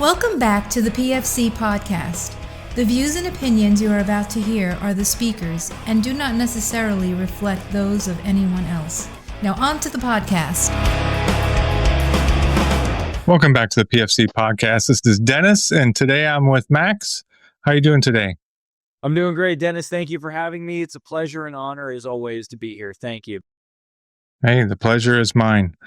Welcome back to the PFC Podcast. The views and opinions you are about to hear are the speakers and do not necessarily reflect those of anyone else. Now on to the podcast. Welcome back to the PFC Podcast. This is Dennis, and today I'm with Max. How are you doing today? I'm doing great, Dennis. Thank you for having me. It's a pleasure and honor, as always, to be here. Thank you. Hey, the pleasure is mine.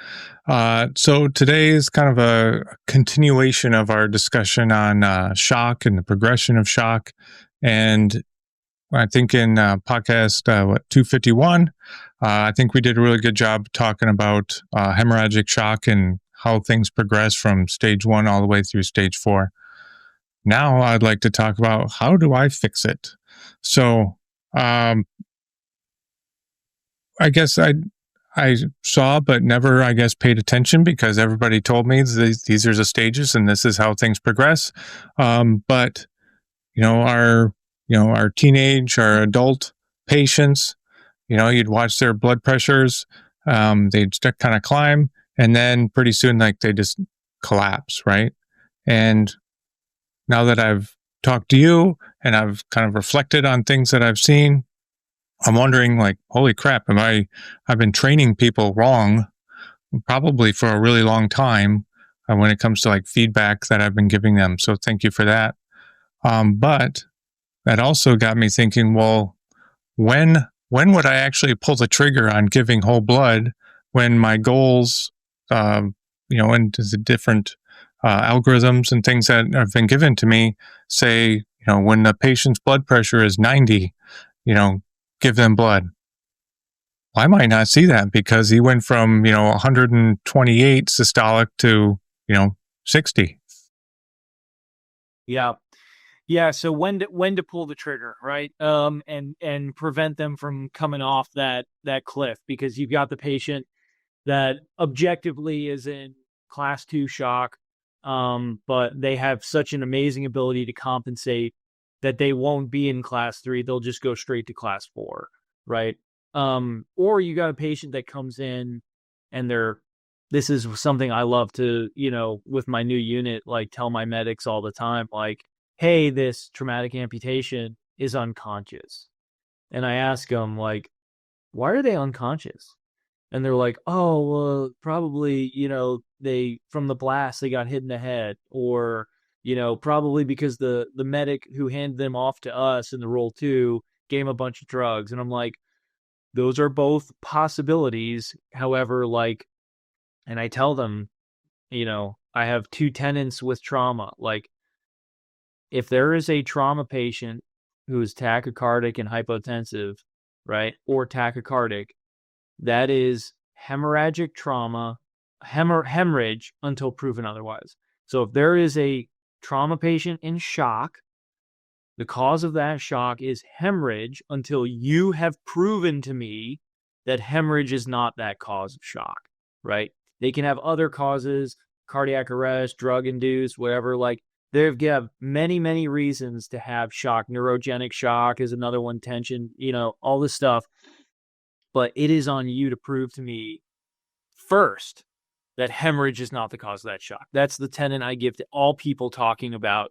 So today is kind of a continuation of our discussion on shock and the progression of shock. And I think in podcast 251, I think we did a really good job talking about hemorrhagic shock and how things progress from stage 1 all the way through stage 4. Now I'd like to talk about how do I fix it? So I guess I saw, but never, paid attention because everybody told me these are the stages and this is how things progress. But our teenage, our adult patients, you'd watch their blood pressures, they'd kind of climb, and then pretty soon, they just collapse, right? And now that I've talked to you and I've kind of reflected on things that I've seen, I'm wondering, holy crap, I've been training people wrong, probably for a really long time when it comes to feedback that I've been giving them. So thank you for that. But that also got me thinking, well, when would I actually pull the trigger on giving whole blood when my goals, into the different algorithms and things that have been given to me say, when the patient's blood pressure is 90, give them blood. Well, I might not see that because he went from, 128 systolic to, 60. Yeah. So when to pull the trigger, right? And prevent them from coming off that cliff, because you've got the patient that objectively is in class 2 shock, but they have such an amazing ability to compensate that they won't be in class 3. They'll just go straight to class 4, right? Or you got a patient that comes in and this is something I love to, with my new unit, tell my medics all the time, hey, this traumatic amputation is unconscious. And I ask them, why are they unconscious? And they're like, oh, well, probably, they, from the blast, they got hit in the head, or, probably because the medic who handed them off to us in the roll 2 gave them a bunch of drugs. And I'm like, those are both possibilities. However, and I tell them, I have 2 tenants with trauma. If there is a trauma patient who is tachycardic and hypotensive, right, or tachycardic, that is hemorrhagic trauma, hemorrhage until proven otherwise. So if there is a trauma patient in shock, the cause of that shock is hemorrhage until you have proven to me that hemorrhage is not that cause of shock, right? They can have other causes, cardiac arrest, drug-induced, whatever. They have many, many reasons to have shock. Neurogenic shock is another one, tension, all this stuff. But it is on you to prove to me first that hemorrhage is not the cause of that shock. That's the tenet I give to all people talking about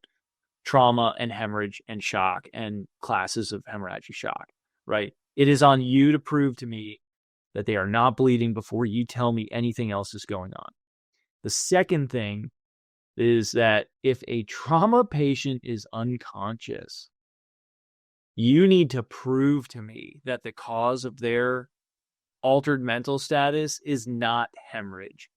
trauma and hemorrhage and shock and classes of hemorrhagic shock, right? It is on you to prove to me that they are not bleeding before you tell me anything else is going on. The second thing is that if a trauma patient is unconscious, you need to prove to me that the cause of their altered mental status is not hemorrhage.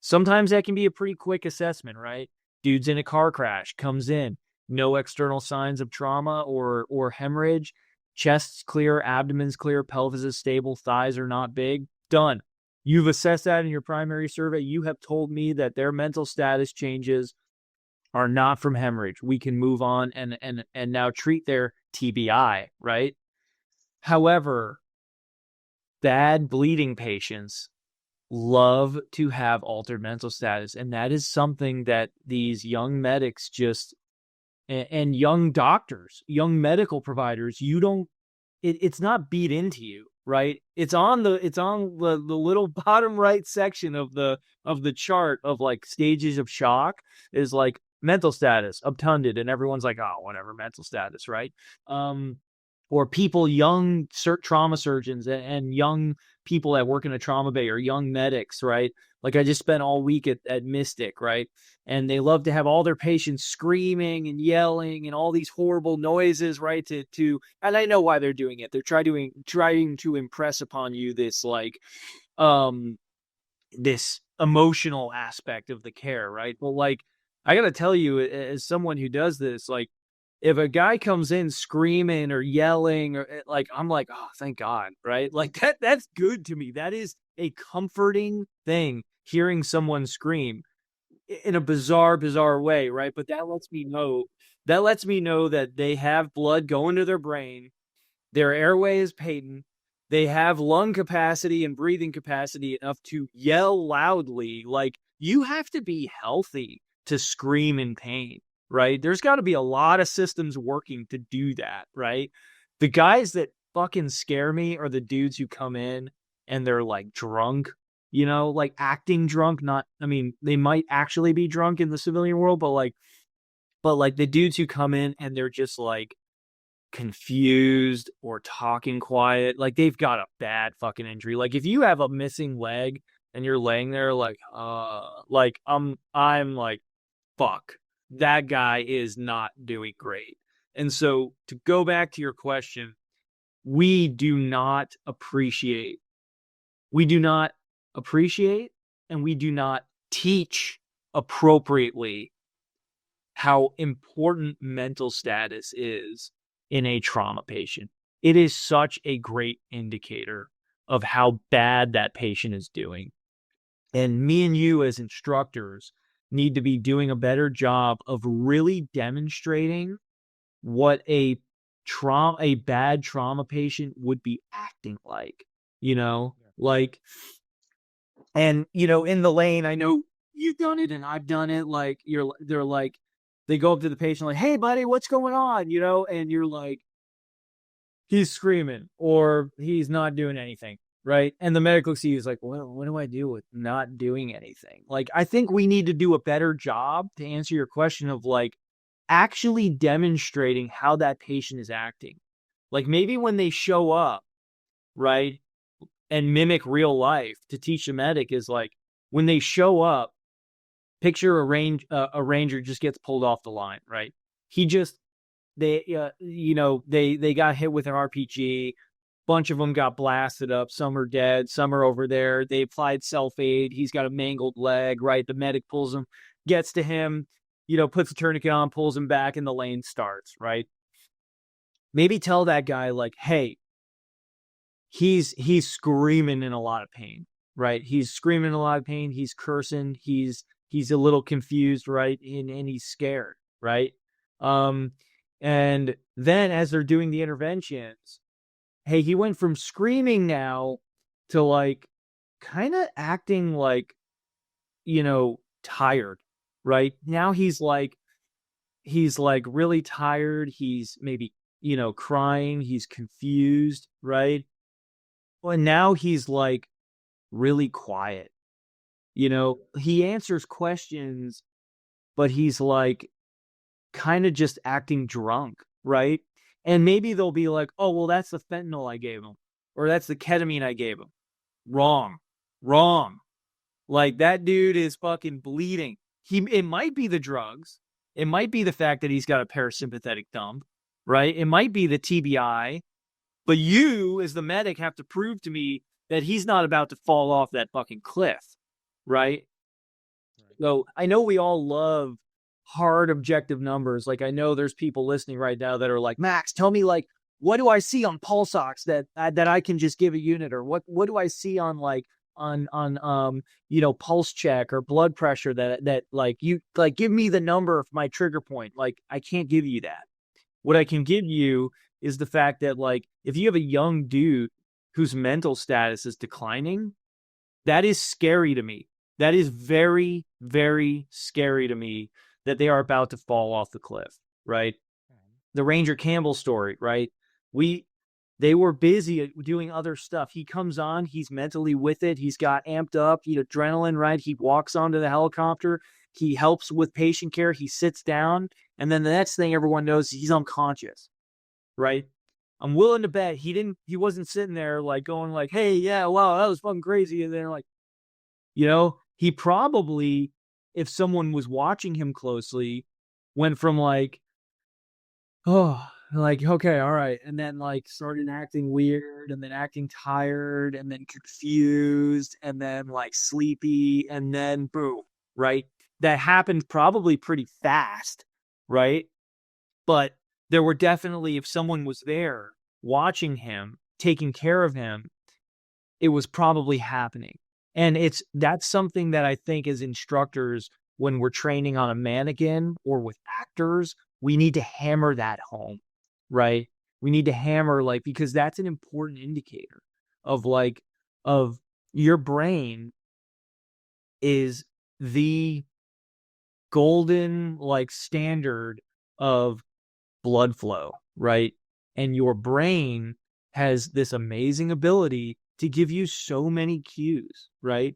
Sometimes that can be a pretty quick assessment, right? Dude's in a car crash, comes in, no external signs of trauma or hemorrhage, chest's clear, abdomen's clear, pelvis is stable, thighs are not big, done. You've assessed that in your primary survey. You have told me that their mental status changes are not from hemorrhage. We can move on and now treat their TBI, right? However, bad bleeding patients love to have altered mental status, and that is something that these young medics and young doctors, young medical providers, it's not beat into you, right? It's on the little bottom right section of the chart of stages of shock is mental status, obtunded, and everyone's like, oh, whatever, mental status, right? Or people, young trauma surgeons and young people that work in a trauma bay, or young medics, right? Like I just spent all week at Mystic, right? And they love to have all their patients screaming and yelling and all these horrible noises, right? And I know why they're doing it. They're trying to impress upon you this like this emotional aspect of the care, right? But like I gotta tell you, as someone who does this, like if a guy comes in screaming or yelling, or like, I'm like, oh, thank God, right? Like that's good to me. That is a comforting thing, hearing someone scream in a bizarre way, right? But that lets me know that they have blood going to their brain, their airway is patent, they have lung capacity and breathing capacity enough to yell loudly. Like, you have to be healthy to scream in pain, right? There's got to be a lot of systems working to do that, right? The guys that fucking scare me are the dudes who come in and they're like drunk, like acting drunk. They might actually be drunk in the civilian world, but like the dudes who come in and they're just like confused or talking quiet, like they've got a bad fucking injury. Like if you have a missing leg and you're laying there like I'm like, fuck, that guy is not doing great. And so to go back to your question, we do not appreciate and we do not teach appropriately how important mental status is in a trauma patient. It is such a great indicator of how bad that patient is doing. And me and you as instructors need to be doing a better job of really demonstrating what a bad trauma patient would be acting like, like, and, in the lane, I know you've done it and I've done it. Like they're like, they go up to the patient like, hey buddy, what's going on? And you're like, he's screaming or he's not doing anything. Right. And the medic looks at you, is like, well, what do I do with not doing anything? Like, I think we need to do a better job to answer your question of like actually demonstrating how that patient is acting. Like maybe when they show up, right, and mimic real life, to teach the medic is like when they show up, picture a ranger just gets pulled off the line, right? They got hit with an RPG. Bunch of them got blasted up. Some are dead. Some are over there. They applied self-aid. He's got a mangled leg, right? The medic pulls him, gets to him, puts a tourniquet on, pulls him back, and the lane starts, right? Maybe tell that guy, like, hey, he's screaming in a lot of pain, right? He's screaming in a lot of pain. He's cursing. He's a little confused, right? And he's scared, right? And then as they're doing the interventions, hey, he went from screaming now to like kind of acting like, tired, right? Now he's like really tired. He's maybe, crying. He's confused, right? Well, now he's like really quiet. He answers questions, but he's like kind of just acting drunk, right? And maybe they'll be like, oh, well, that's the fentanyl I gave him, or that's the ketamine I gave him. Wrong. Like that dude is fucking bleeding. It might be the drugs. It might be the fact that he's got a parasympathetic dump, right? It might be the TBI, but you as the medic have to prove to me that he's not about to fall off that fucking cliff, right? So I know we all love hard objective numbers. Like I know there's people listening right now that are like, Max, tell me like, what do I see on pulse ox that I can just give a unit, or what do I see on like on pulse check or blood pressure that like you like give me the number of my trigger point. Like I can't give you that. What I can give you is the fact that like if you have a young dude whose mental status is declining, that is scary to me. That is very, very scary to me, that they are about to fall off the cliff, right? The Ranger Campbell story, right? They were busy doing other stuff. He comes on, he's mentally with it. He's got amped up, adrenaline, right? He walks onto the helicopter. He helps with patient care. He sits down. And then the next thing everyone knows, he's unconscious, right? I'm willing to bet he wasn't sitting there like going like, hey, yeah, wow, that was fucking crazy. And then like, he probably, if someone was watching him closely, went from like, oh, like, okay, all right. And then like started acting weird and then acting tired and then confused and then like sleepy and then boom, right? That happened probably pretty fast, right? But there were definitely, if someone was there watching him, taking care of him, it was probably happening. And that's something that I think as instructors, when we're training on a mannequin or with actors, we need to hammer that home, right? We need to hammer because that's an important indicator of your brain is the golden standard of blood flow, right? And your brain has this amazing ability to give you so many cues, right?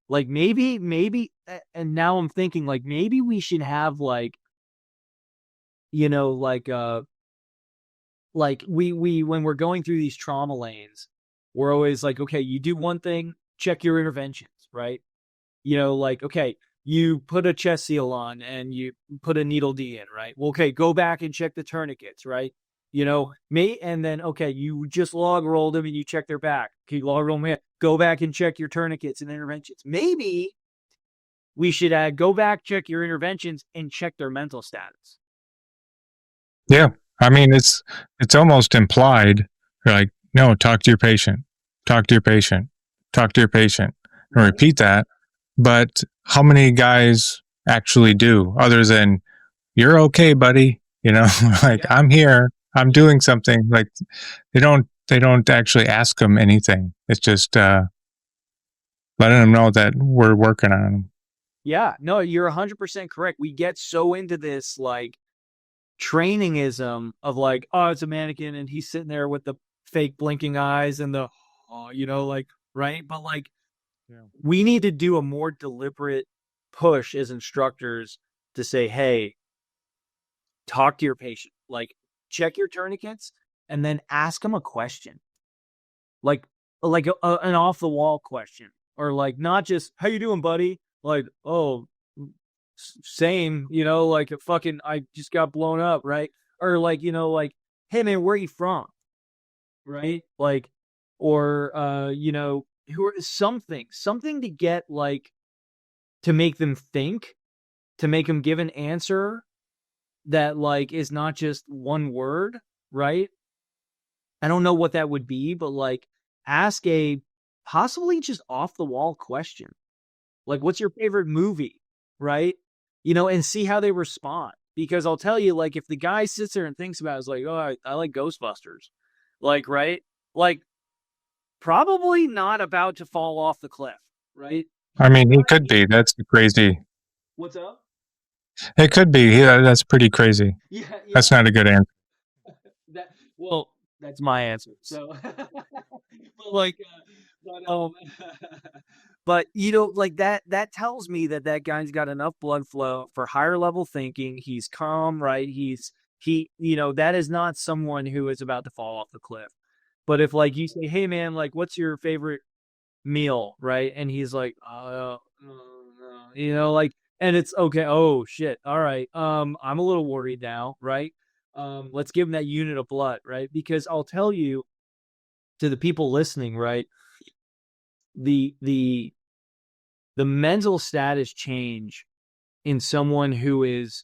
Like maybe, and now I'm thinking maybe we should have we when we're going through these trauma lanes, we're always like, okay, you do one thing, check your interventions, right? Okay, you put a chest seal on and you put a needle D in, right? Well, okay, go back and check the tourniquets, right? And then, okay, you just log rolled them and you check their back. Okay, log roll them, go back and check your tourniquets and interventions. Maybe we should go back, check your interventions and check their mental status. Yeah. I mean, it's almost implied, like, no, talk to your patient, talk to your patient, talk to your patient, and repeat that. But how many guys actually do, other than, you're okay, buddy, I'm here, I'm doing something. Like they don't actually ask them anything. It's just letting them know that we're working on them. Yeah, no, you're 100% correct. We get so into this trainingism of oh, it's a mannequin and he's sitting there with the fake blinking eyes and the right? But we need to do a more deliberate push as instructors to say, hey, talk to your patient, check your tourniquets and then ask them a question, an off the wall question, or not just, how you doing, buddy? Oh, same, fucking, I just got blown up, right? Or hey man, where are you from? Right? Or who are something to get to make them think, to make them give an answer that is not just one word, right? I don't know what that would be, but ask a possibly just off the wall question. What's your favorite movie? Right? And see how they respond. Because I'll tell you, if the guy sits there and thinks about it, it's oh, I like Ghostbusters. Right? Probably not about to fall off the cliff, right? I mean, he could be. That's crazy. What's up? It could be. Yeah, that's pretty crazy. Yeah. That's not a good answer. That's my answer. So, but that tells me that guy's got enough blood flow for higher level thinking. He's calm, right? That is not someone who is about to fall off the cliff. But if you say, hey man, what's your favorite meal, right? And he's and it's okay. Oh shit. All right. I'm a little worried now, right? Let's give him that unit of blood, right? Because I'll tell you, to the people listening, right? The mental status change in someone who is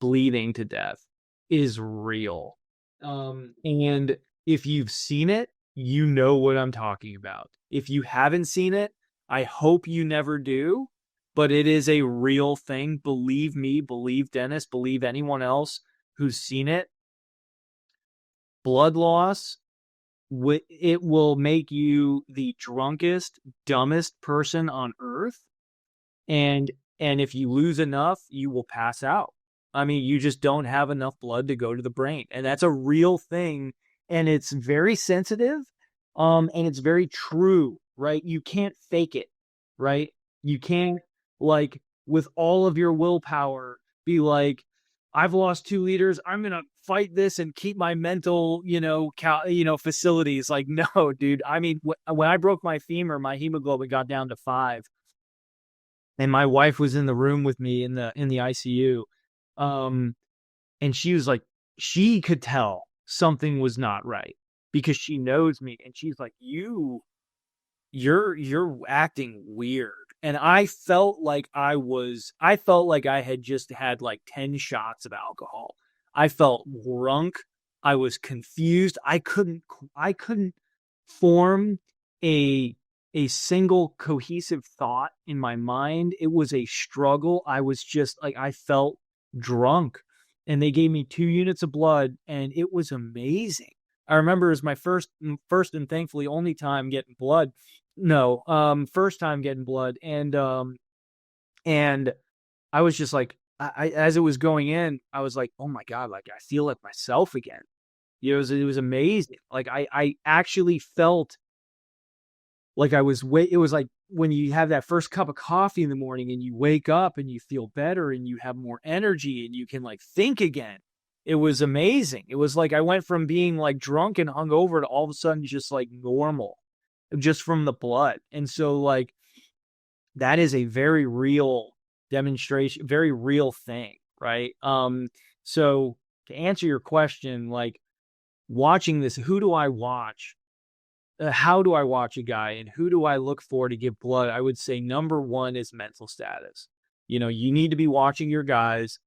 bleeding to death is real. And if you've seen it, you know what I'm talking about. If you haven't seen it, I hope you never do, but it is a real thing. Believe me, believe Dennis, believe anyone else who's seen it. Blood loss, it will make you the drunkest, dumbest person on earth. And if you lose enough, you will pass out. I mean, you just don't have enough blood to go to the brain. And that's a real thing. And it's very sensitive. And it's very true, right? You can't fake it, right? You can't with all of your willpower, be like, I've lost 2 liters. I'm going to fight this and keep my mental, facilities. Like, no, dude. I mean, when I broke my femur, my hemoglobin got down to 5. And my wife was in the room with me in the ICU. And she was like, she could tell something was not right because she knows me. And she's like, you're acting weird. And I felt like I had just had like 10 shots of alcohol. I felt drunk. I was confused. I couldn't form a single cohesive thought in my mind. It was a struggle. I was just like, I felt drunk, and they gave me 2 units of blood, and it was amazing. I remember it was my first and thankfully only time getting blood. First time getting blood. And I was just like, I as it was going in, I was like, oh my God, like I feel like myself again. It was amazing. Like I actually felt like it was like when you have that first cup of coffee in the morning and you wake up and you feel better and you have more energy and you can like think again. It was amazing. It was like I went from being like drunk and hungover to all of a sudden just like normal, just from the blood. And so like that is a very real demonstration, very real thing, right? So to answer your question, like watching this, who do I watch? How do I watch a guy, and who do I look for to give blood? I would say number 1 is mental status. You need to be watching your guys.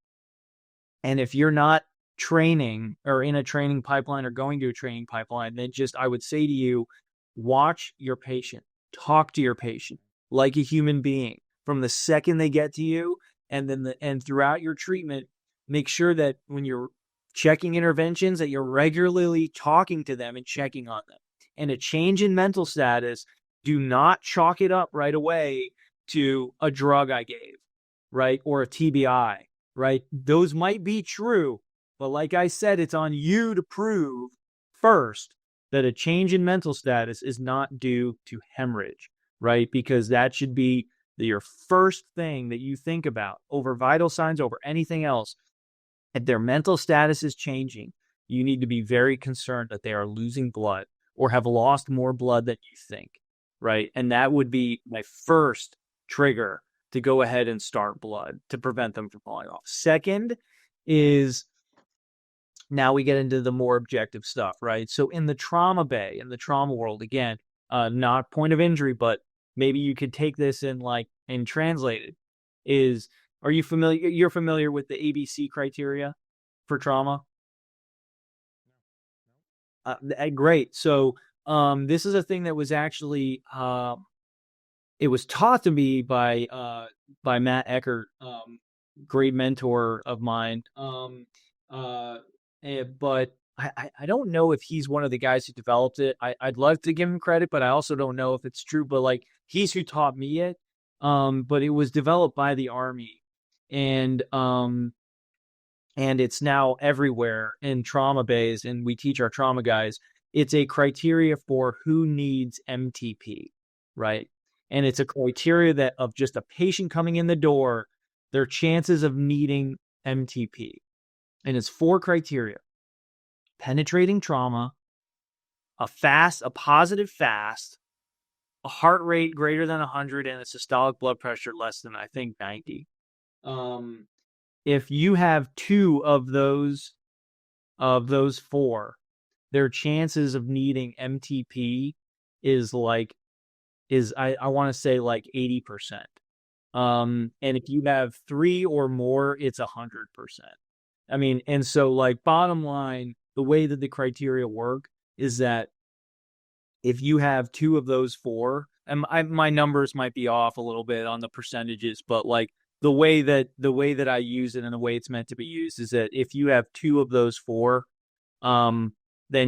And if you're not training or in a training pipeline or going to a training pipeline, then I would say to you, watch your patient, talk to your patient like a human being from the second they get to you. And then throughout your treatment, make sure that when you're checking interventions that you're regularly talking to them and checking on them. And a change in mental status, do not chalk it up right away to a drug I gave, right? Or a TBI, right? Those might be true, but like I said, it's on you to prove first that a change in mental status is not due to hemorrhage, right? Because that should be your first thing that you think about over vital signs, over anything else. If their mental status is changing, you need to be very concerned that they are losing blood or have lost more blood than you think, right? And that would be my first trigger to go ahead and start blood to prevent them from falling off. Second is, now we get into the more objective stuff, right? So in the trauma bay, in the trauma world, again, not point of injury, but maybe you could take this and translate it. Are you familiar? You're familiar with the ABC criteria for trauma? Great. So this is a thing that was actually it was taught to me by Matt Eckert, great mentor of mine. But I don't know if he's one of the guys who developed it. I'd love to give him credit, but I also don't know if it's true. But like, he's who taught me it. But it was developed by the Army, and it's now everywhere in trauma bays, and we teach our trauma guys. It's a criteria for who needs MTP, right? And it's a criteria that of just a patient coming in the door, their chances of needing MTP. And it's 4 criteria: penetrating trauma, a positive fast, a heart rate greater than 100, and a systolic blood pressure less than, I think, 90. If you have 2 of those 4, their chances of needing MTP is I want to say like 80%. And if you have 3 or more, it's 100%. I mean, and so like bottom line, the way that the criteria work is that if you have 2 of those 4, and my numbers might be off a little bit on the percentages, but like the way that I use it and the way it's meant to be used is that if you have 2 of those 4, then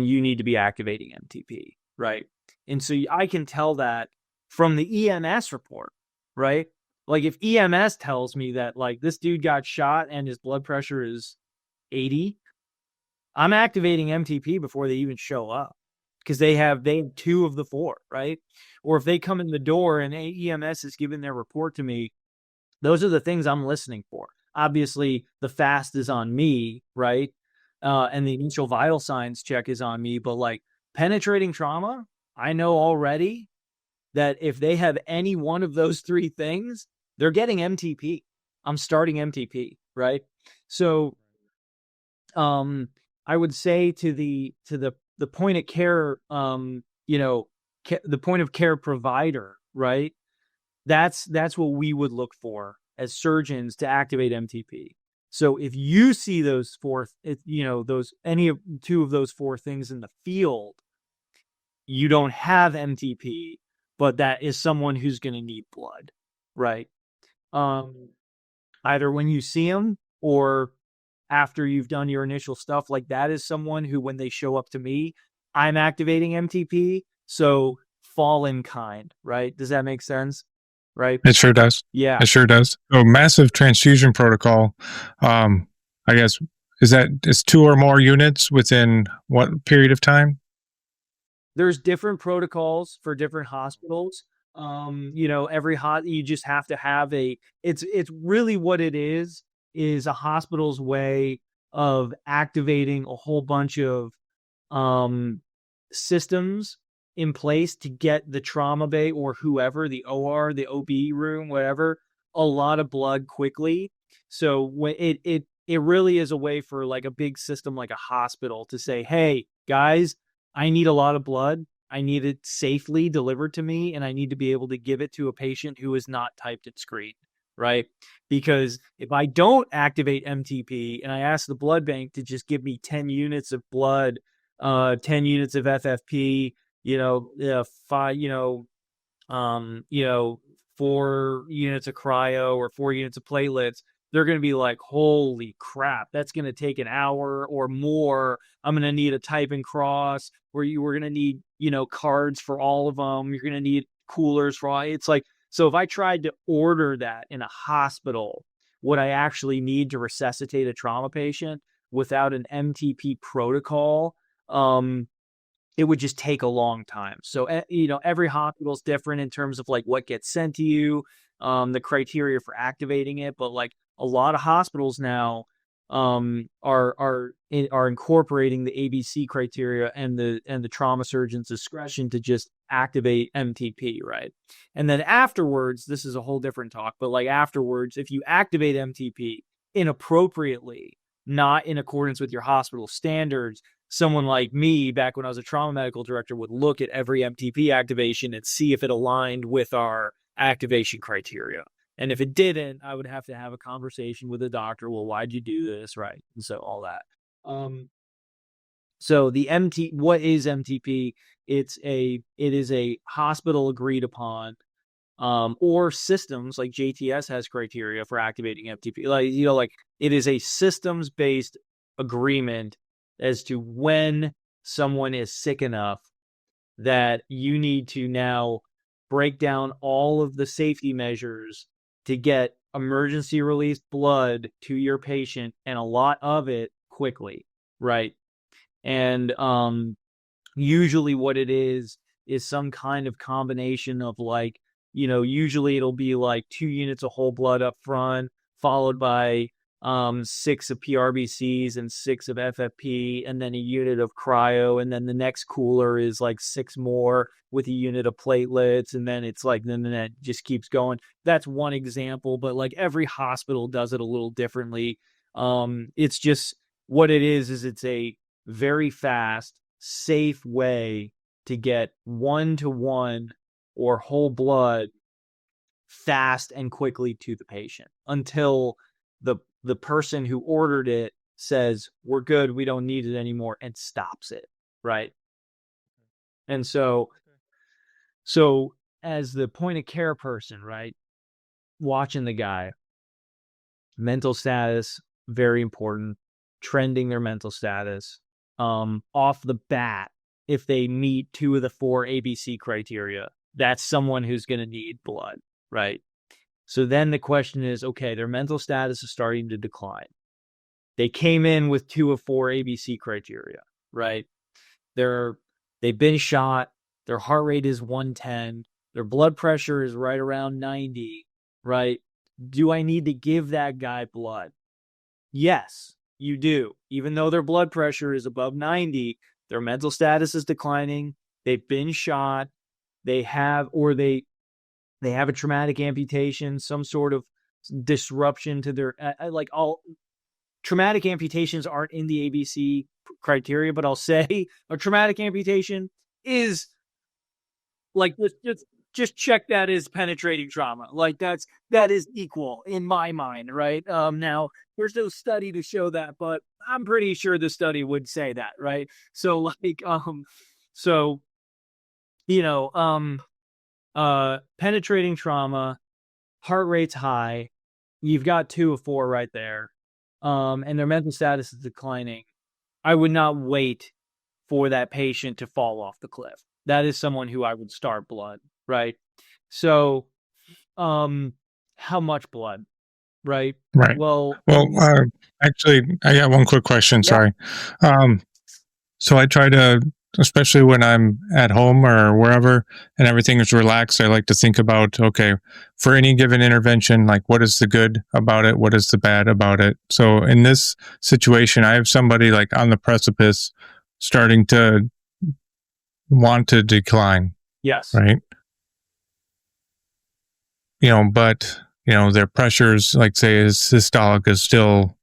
you need to be activating MTP, right? And so I can tell that from the EMS report, right? Like if EMS tells me that like this dude got shot and his blood pressure is 80, I'm activating MTP before they even show up, because they have 2 of the 4, right? Or if they come in the door and EMS is giving their report to me Those are the things I'm listening for. Obviously, the fast is on me, right? And the initial vital signs check is on me. But like penetrating trauma, I know already that if they have any one of those three things, they're getting MTP. I'm starting MTP, right? So I would say to the point of care, the point of care provider, right? That's what we would look for as surgeons to activate MTP. So if you see those any of two of those four things in the field, you don't have MTP, but that is someone who's going to need blood, right? Either when you see them or after you've done your initial stuff, like that is someone who, when they show up to me, I'm activating MTP. So fall in kind, right? Does that make sense? Right? It sure does. Yeah. It sure does. So massive transfusion protocol. I guess is 2 or more units within what period of time? There's different protocols for different hospitals. Every you just have to have it's really what it is a hospital's way of activating a whole bunch of systems in place to get the trauma bay or whoever, the OR, the OB room, whatever, a lot of blood quickly. So when it really is a way for like a big system like a hospital to say, hey, guys, I need a lot of blood. I need it safely delivered to me, and I need to be able to give it to a patient who is not typed and screened, right? Because if I don't activate MTP and I ask the blood bank to just give me 10 units of blood, 10 units of FFP, 4 units of cryo or 4 units of platelets, they're going to be like, holy crap, that's going to take an hour or more. I'm going to need a type and cross where we're going to need, cards for all of them. You're going to need coolers for all. It's like, so if I tried to order that in a hospital, what I actually need to resuscitate a trauma patient without an MTP protocol, it would just take a long time. So, every hospital is different in terms of like what gets sent to you, the criteria for activating it. But like a lot of hospitals now are incorporating the ABC criteria and the trauma surgeon's discretion to just activate MTP, right? And then afterwards, this is a whole different talk, but like afterwards, if you activate MTP inappropriately, not in accordance with your hospital standards, someone like me, back when I was a trauma medical director, would look at every MTP activation and see if it aligned with our activation criteria. And if it didn't, I would have to have a conversation with the doctor. Well, why'd you do this? Right. And so all that. So what is MTP? It is a hospital agreed upon, or systems like JTS has criteria for activating MTP. Like it is a systems based agreement as to when someone is sick enough that you need to now break down all of the safety measures to get emergency release blood to your patient, and a lot of it quickly, right? And usually what it is some kind of combination of like, usually it'll be like 2 units of whole blood up front, followed by 6 of PRBCs and 6 of FFP, and then a unit of cryo, and then the next cooler is like 6 more with a unit of platelets, and then it's like, then that just keeps going. That's one example, but like every hospital does it a little differently. It's just what it is it's a very fast, safe way to get 1-to-1 or whole blood fast and quickly to the patient until the person who ordered it says, we're good, we don't need it anymore, and stops it, right? And so as the point of care person, right, watching the guy, mental status, very important, trending their mental status, off the bat, if they meet 2 of the 4 ABC criteria, that's someone who's going to need blood, right? So then the question is, okay, their mental status is starting to decline. They came in with 2 of 4 ABC criteria, right? They've been shot. Their heart rate is 110. Their blood pressure is right around 90, right? Do I need to give that guy blood? Yes, you do. Even though their blood pressure is above 90, their mental status is declining, they've been shot, they have a traumatic amputation, some sort of disruption to their all traumatic amputations aren't in the ABC criteria, but I'll say a traumatic amputation is like just check that as penetrating trauma. Like that is equal in my mind, right? Now there's no study to show that, but I'm pretty sure the study would say that, right? So penetrating trauma, heart rate's high, you've got 2 of 4 right there, and their mental status is declining. I would not wait for that patient to fall off the cliff. That is someone who I would start blood, right? So, how much blood, right? Right. Well, Actually, I got one quick question. Yeah. Sorry. So I try to, especially when I'm at home or wherever and everything is relaxed, I like to think about, okay, for any given intervention, like what is the good about it? What is the bad about it? So in this situation, I have somebody like on the precipice starting to want to decline, yes. right? But, their pressures, like say his systolic is still,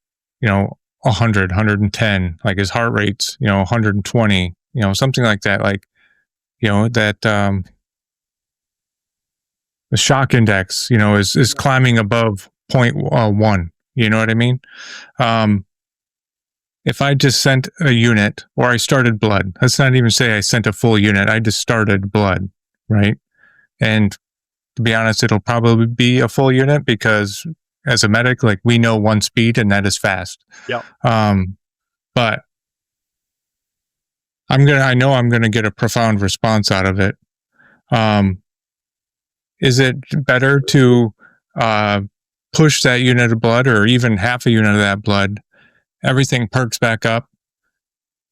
100, 110, like his heart rate's, 120, something like that. Like, the shock index, is climbing above 0.1. You know what I mean? If I just sent a unit or I started blood, let's not even say I sent a full unit. I just started blood, right? And to be honest, it'll probably be a full unit because as a medic, like we know one speed and that is fast. Yeah. But I know I'm gonna get a profound response out of it. Is it better to push that unit of blood or even half a unit of that blood? Everything perks back up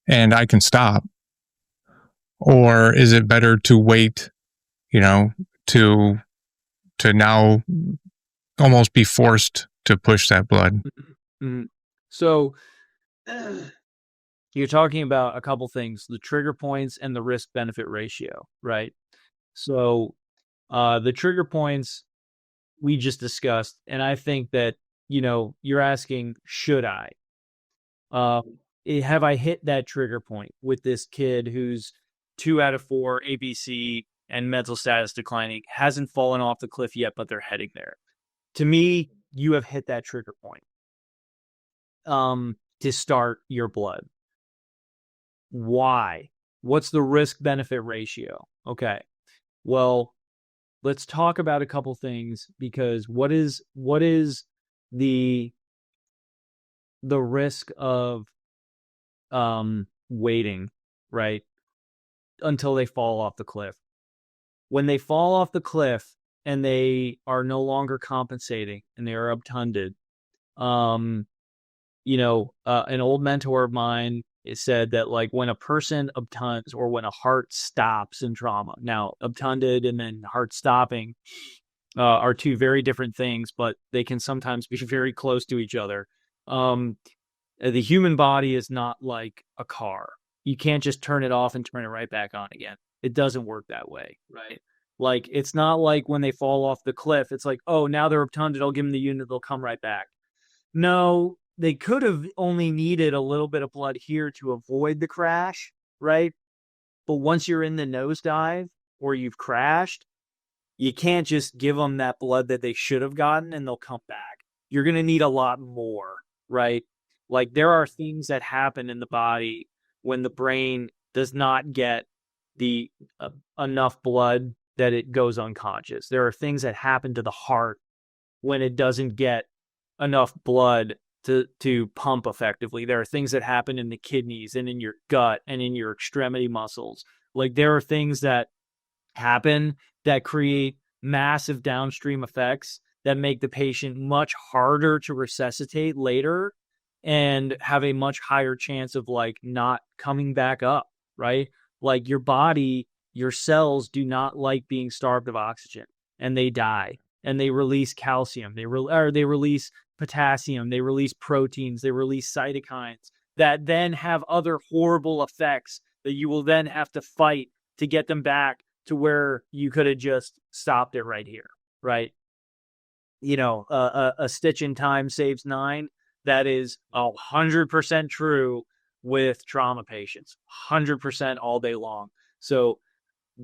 and I can stop. Or is it better to wait, to now almost be forced to push that blood? Mm-hmm. So you're talking about a couple things, the trigger points and the risk benefit ratio, right? So the trigger points we just discussed, and I think that, you're asking, should I? Have I hit that trigger point with this kid who's 2 out of 4 ABC and mental status declining, hasn't fallen off the cliff yet, but they're heading there? To me, you have hit that trigger point to start your blood. Why? What's the risk benefit ratio? Okay. Well, let's talk about a couple things, because what is the risk of waiting, right, until they fall off the cliff? When they fall off the cliff and they are no longer compensating and they are obtunded, an old mentor of mine said that, like, when a person obtunds or when a heart stops in trauma, now obtunded and then heart stopping are 2 very different things, but they can sometimes be very close to each other. The human body is not like a car. You can't just turn it off and turn it right back on again. It doesn't work that way, right? Like, it's not like when they fall off the cliff, it's like, oh, now they're obtunded, I'll give them the unit, they'll come right back. No, they could have only needed a little bit of blood here to avoid the crash, right? But once you're in the nosedive or you've crashed, you can't just give them that blood that they should have gotten and they'll come back. You're going to need a lot more, right? Like, there are things that happen in the body when the brain does not get the enough blood that it goes unconscious. There are things that happen to the heart when it doesn't get enough blood to pump effectively. There are things that happen in the kidneys and in your gut and in your extremity muscles. Like, there are things that happen that create massive downstream effects that make the patient much harder to resuscitate later and have a much higher chance of, like, not coming back up, right? Like, your body, your cells do not like being starved of oxygen, and they die. and they release calcium, they release potassium, they release proteins, they release cytokines that then have other horrible effects that you will then have to fight to get them back to where you could have just stopped it right here, right? A stitch in time saves 9. That is 100% true with trauma patients, 100% all day long. So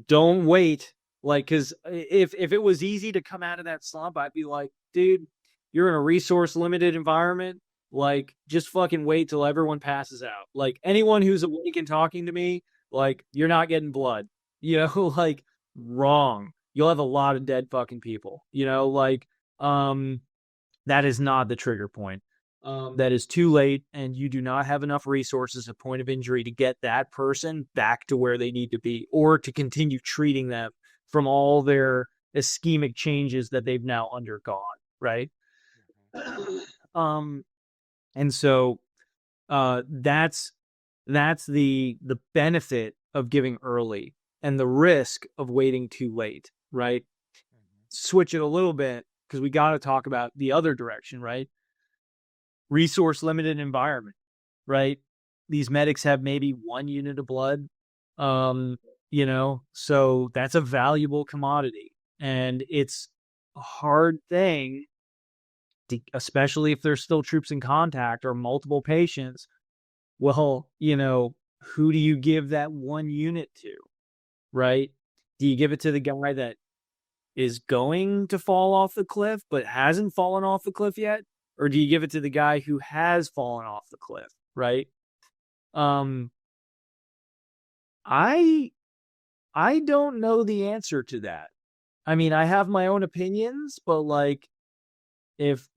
don't wait. Like, because if it was easy to come out of that slump, I'd be like, dude, you're in a resource limited environment. Like, just fucking wait till everyone passes out. Like, anyone who's awake and talking to me, like, you're not getting blood. Like, wrong. You'll have a lot of dead fucking people. That is not the trigger point. That is too late, and you do not have enough resources at point of injury to get that person back to where they need to be, or to continue treating them from all their ischemic changes that they've now undergone, right? And so that's the benefit of giving early and the risk of waiting too late, right? Switch it a little bit, because we got to talk about the other direction, right? Resource limited environment, right? These medics have maybe 1 unit of blood, so that's a valuable commodity, and it's a hard thing especially if there's still troops in contact or multiple patients. Well, who do you give that 1 unit to, right? Do you give it to the guy that is going to fall off the cliff but hasn't fallen off the cliff yet? Or do you give it to the guy who has fallen off the cliff, right? I don't know the answer to that. I mean, I have my own opinions, but like, if,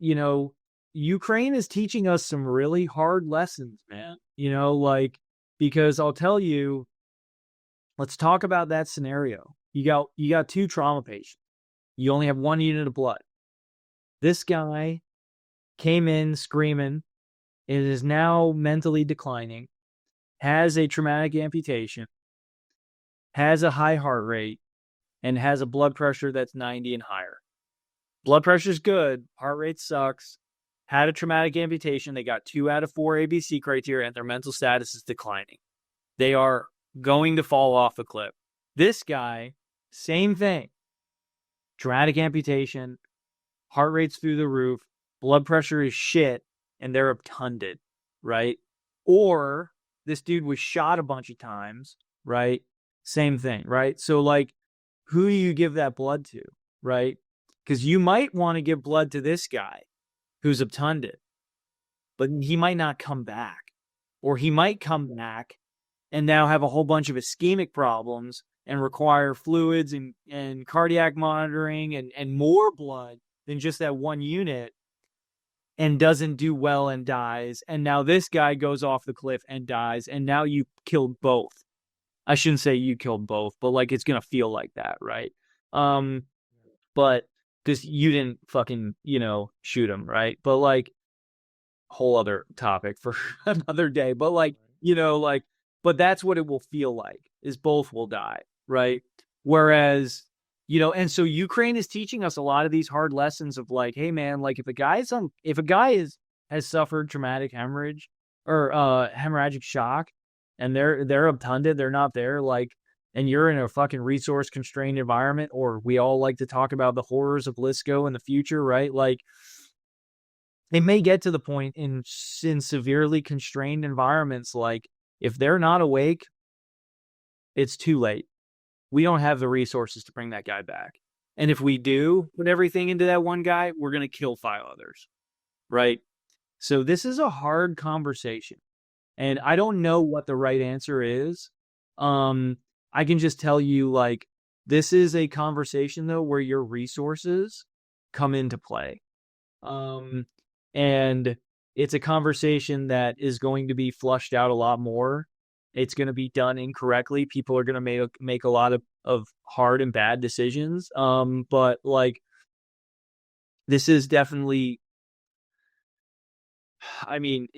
Ukraine is teaching us some really hard lessons, man, because I'll tell you, let's talk about that scenario. You got 2 trauma patients. You only have 1 unit of blood. This guy came in screaming. It is now mentally declining, has a traumatic amputation, has a high heart rate, and has a blood pressure that's 90 and higher. Blood pressure's good, heart rate sucks, had a traumatic amputation, they got 2 out of 4 ABC criteria, and their mental status is declining. They are going to fall off a cliff. This guy, same thing. Traumatic amputation, heart rate's through the roof, blood pressure is shit, and they're obtunded, right? Or this dude was shot a bunch of times, right? Same thing, right? So, like, who do you give that blood to, right? Because you might want to give blood to this guy who's obtunded, but he might not come back. Or he might come back and now have a whole bunch of ischemic problems and require fluids and cardiac monitoring and more blood than just that 1 unit, and doesn't do well and dies. And now this guy goes off the cliff and dies, and now you killed both. I shouldn't say you killed both, but like, it's going to feel like that, right? But because you didn't fucking, shoot him, right? But like, whole other topic for another day. But like, but that's what it will feel like, is both will die, right? Whereas, and so Ukraine is teaching us a lot of these hard lessons of like, hey man, like if a guy has suffered traumatic hemorrhage or hemorrhagic shock, and they're obtunded, they're not there, like, and you're in a fucking resource constrained environment, or we all like to talk about the horrors of LISCO in the future, right? Like, it may get to the point in severely constrained environments, like, if they're not awake, it's too late. We don't have the resources to bring that guy back. And if we do put everything into that one guy, we're going to kill 5 others, right? So this is a hard conversation. And I don't know what the right answer is. I can just tell you, like, this is a conversation, though, where your resources come into play. And it's a conversation that is going to be flushed out a lot more. It's going to be done incorrectly. People are going to make a lot of hard and bad decisions. But like, this is definitely, I mean,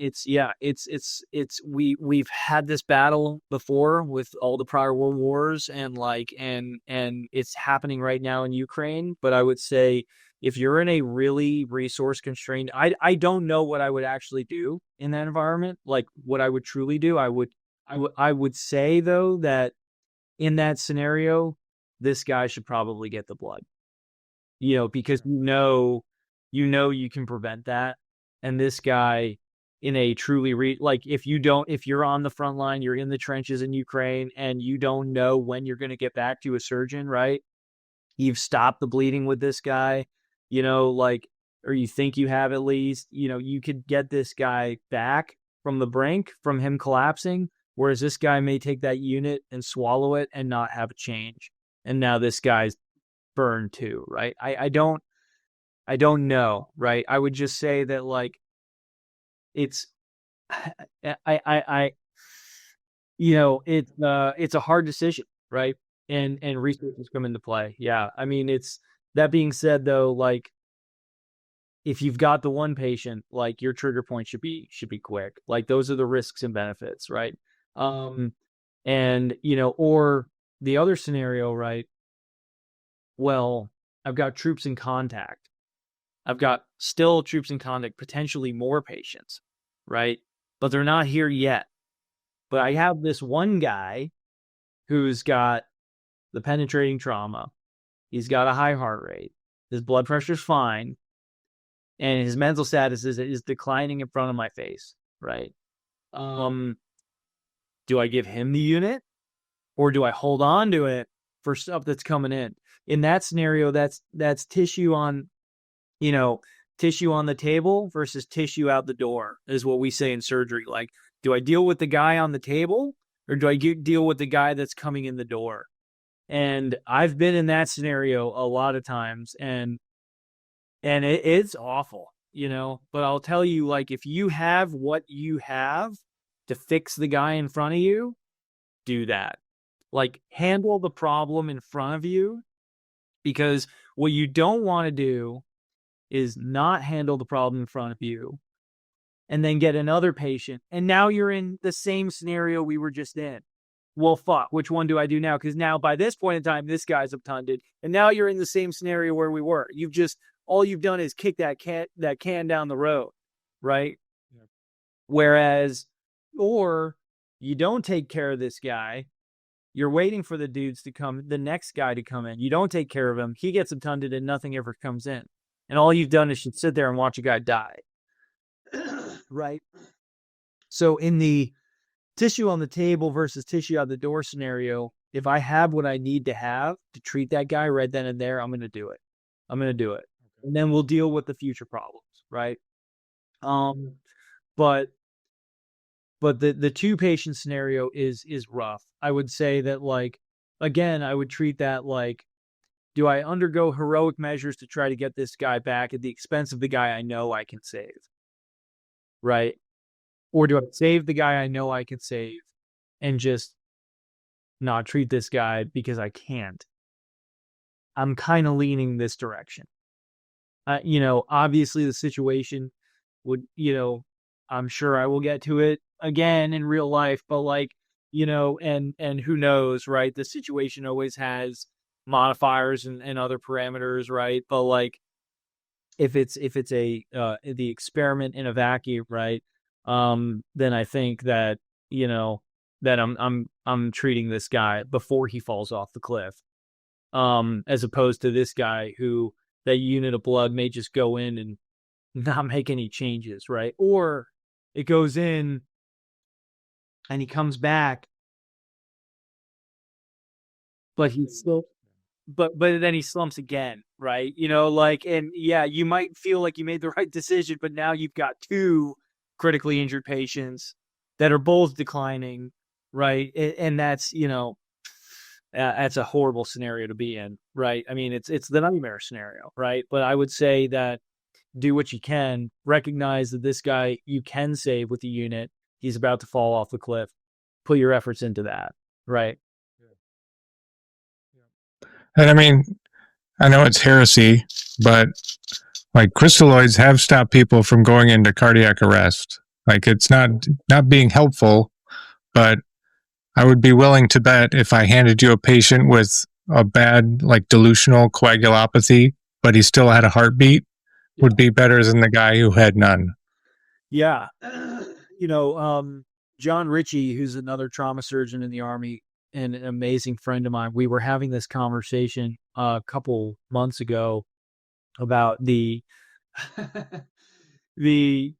we've had this battle before with all the prior world wars, and like, and it's happening right now in Ukraine. But I would say if you're in a really resource constrained, I don't know what I would actually do in that environment, like what I would truly do. I would say though that in that scenario, this guy should probably get the blood, because you can prevent that. And this guy in a truly if you're on the front line, you're in the trenches in Ukraine and you don't know when you're going to get back to a surgeon, right? You've stopped the bleeding with this guy, or you think you have at least, you could get this guy back from the brink, from him collapsing, whereas this guy may take that unit and swallow it and not have a change. And now this guy's burned too, right? I don't know, right? I would just say that it's it's a hard decision, right? And resources come into play. Yeah. I mean, that being said though, if you've got the one patient, your trigger point should be quick. Those are the risks and benefits, right? And or the other scenario, right? Well, I've got troops in contact. I've got still troops in contact, potentially more patients, right? But they're not here yet. But I have this one guy who's got the penetrating trauma. He's got a high heart rate. His blood pressure's fine. And his mental status is declining in front of my face, right? Do I give him the unit? Or do I hold on to it for stuff that's coming in? In that scenario, that's tissue on the table versus tissue out the door, is what we say in surgery. Do I deal with the guy on the table or do I deal with the guy that's coming in the door? And I've been in that scenario a lot of times, and it's awful, but I'll tell you, if you have what you have to fix the guy in front of you, do that. Handle the problem in front of you, because what you don't want to do is not handle the problem in front of you and then get another patient. And now you're in the same scenario we were just in. Well, fuck, which one do I do now? Because now by this point in time, this guy's obtunded. And now you're in the same scenario where we were. All you've done is kick that can down the road, right? Yeah. Whereas, or you don't take care of this guy. You're waiting for the next guy to come in. You don't take care of him. He gets obtunded and nothing ever comes in. And all you've done is sit there and watch a guy die. Right? So in the tissue on the table versus tissue out the door scenario, if I have what I need to have to treat that guy right then and there, I'm going to do it. Okay. And then we'll deal with the future problems, right? But the two patient scenario is rough. I would say that again, I would treat that do I undergo heroic measures to try to get this guy back at the expense of the guy I know I can save? Right? Or do I save the guy I know I can save and just not treat this guy because I can't? I'm kind of leaning this direction. Obviously the situation would, I'm sure I will get to it again in real life, but and who knows, right? The situation always has modifiers and other parameters, right? But if it's the experiment in a vacuum, right? Then I think that, that I'm treating this guy before he falls off the cliff. As opposed to this guy who that unit of blood may just go in and not make any changes, right? Or it goes in and he comes back, but he's still, but then he slumps again, right? And yeah, you might feel like you made the right decision, but now you've got two critically injured patients that are both declining, right? And that's, that's a horrible scenario to be in, right? I mean, it's the nightmare scenario, right? But I would say that do what you can, recognize that this guy you can save with the unit. He's about to fall off the cliff. Put your efforts into that, right? And I mean, I know it's heresy, but crystalloids have stopped people from going into cardiac arrest. It's not being helpful, but I would be willing to bet if I handed you a patient with a bad dilutional coagulopathy but he still had a heartbeat would be better than the guy who had none. Yeah. John Ritchie, who's another trauma surgeon in the Army and an amazing friend of mine, we were having this conversation a couple months ago about the the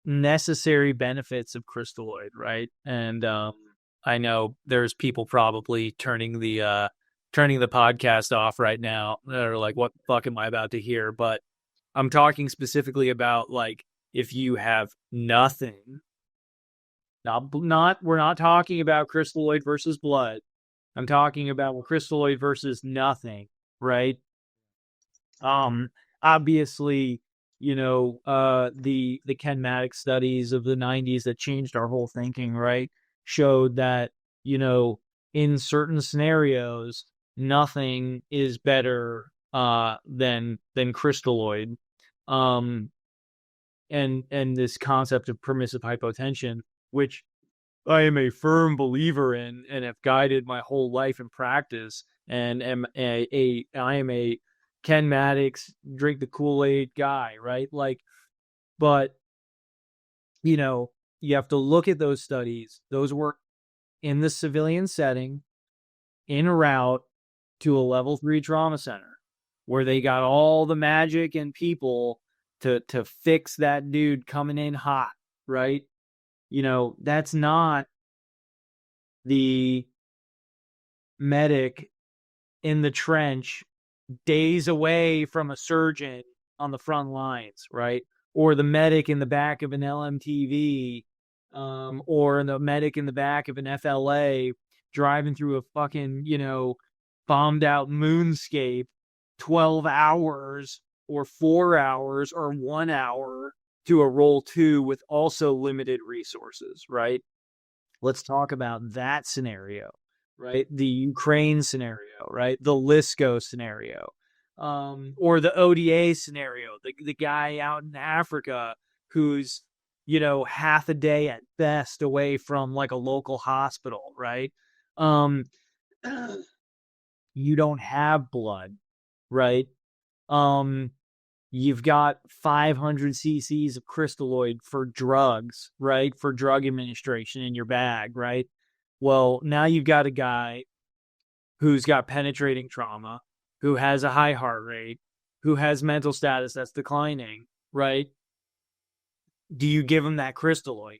necessary benefits of crystalloid, right? And I know there's people probably turning the podcast off right now that are like, what the fuck am I about to hear? But I'm talking specifically about, like, if you have nothing, we're not talking about crystalloid versus blood. I'm talking about crystalloid versus nothing, right? Obviously, the kinematic studies of the 90s that changed our whole thinking, right, showed that, in certain scenarios, nothing is better than crystalloid. And this concept of permissive hypotension, which I am a firm believer in and have guided my whole life and practice, and I am a Ken Maddox, drink the Kool-Aid guy, right? Like, but, you have to look at those studies. Those were in the civilian setting, en route to a level 3 trauma center, where they got all the magic and people to fix that dude coming in hot, right? That's not the medic in the trench days away from a surgeon on the front lines, right? Or the medic in the back of an LMTV, or the medic in the back of an FLA driving through a fucking, bombed out moonscape 12 hours or 4 hours or 1 hour to a roll 2 with also limited resources, right? Let's talk about that scenario, right? The Ukraine scenario, right? The Lisco scenario, or the ODA scenario, the guy out in Africa who's, half a day at best away from like a local hospital, right? You don't have blood, right? You've got 500 cc's of crystalloid for drugs, right? For drug administration in your bag, right? Well, now you've got a guy who's got penetrating trauma, who has a high heart rate, who has mental status that's declining, right? Do you give him that crystalloid?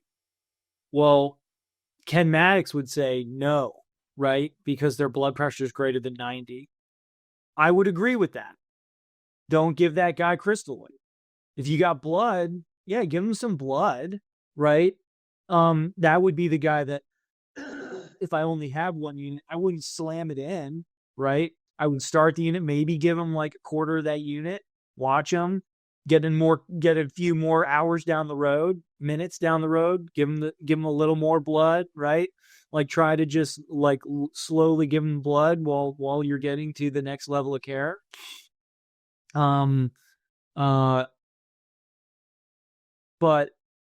Well, Ken Maddox would say no, right? Because their blood pressure is greater than 90. I would agree with that. Don't give that guy crystalloid. If you got blood, yeah, give him some blood, right? That would be the guy that, if I only have one unit, I wouldn't slam it in, right? I would start the unit, maybe give him like a quarter of that unit, watch him, get a few more hours down the road, minutes down the road, give him a little more blood, right? Like, try to just like slowly give him blood while you're getting to the next level of care. But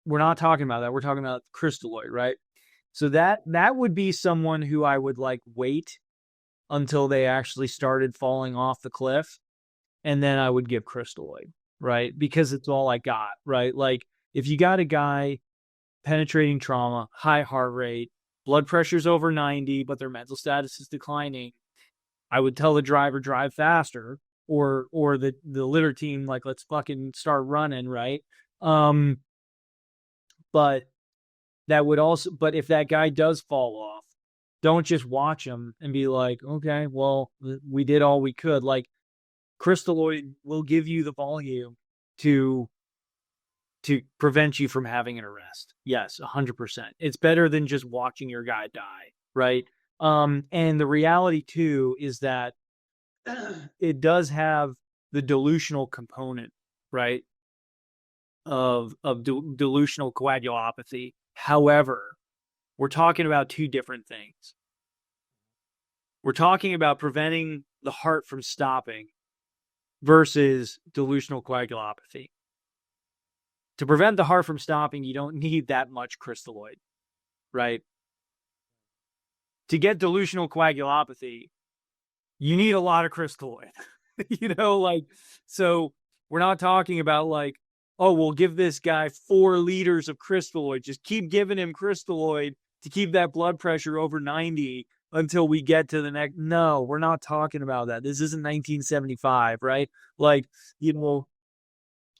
we're not talking about that. We're talking about crystalloid, right? So that would be someone who I would like wait until they actually started falling off the cliff, and then I would give crystalloid, right? Because it's all I got, right? Like, if you got a guy penetrating trauma, high heart rate, blood pressure's over 90, but their mental status is declining, I would tell the driver, drive faster, or the litter team, like, let's fucking start running, right? But that would also, but if that guy does fall off, don't just watch him and be like, okay, well, we did all we could. Like, crystalloid will give you the volume to prevent you from having an arrest. Yes, 100%. It's better than just watching your guy die, right? And the reality too is that it does have the dilutional component, right? Of dilutional coagulopathy. However, we're talking about two different things. We're talking about preventing the heart from stopping versus dilutional coagulopathy. To prevent the heart from stopping, you don't need that much crystalloid, right? To get dilutional coagulopathy, you need a lot of crystalloid. So we're not talking about like, oh, we'll give this guy 4 liters of crystalloid. Just keep giving him crystalloid to keep that blood pressure over 90 until we get to the next. No, we're not talking about that. This isn't 1975, right? Like, we're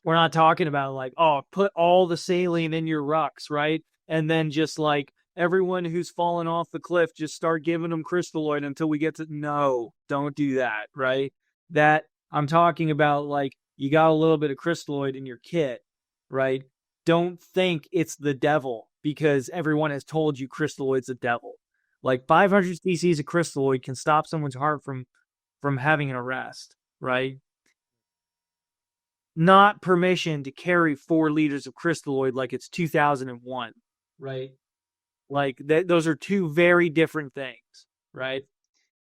not talking about like, oh, put all the saline in your rucks, right? And then just like everyone who's fallen off the cliff, just start giving them crystalloid until we get to. No, don't do that, right? That I'm talking about like, you got a little bit of crystalloid in your kit, right? Don't think it's the devil because everyone has told you crystalloid's the devil. Like 500 cc's of crystalloid can stop someone's heart from having an arrest, right? Not permission to carry 4 liters of crystalloid like it's 2001, right? Like those are 2 very different things, right?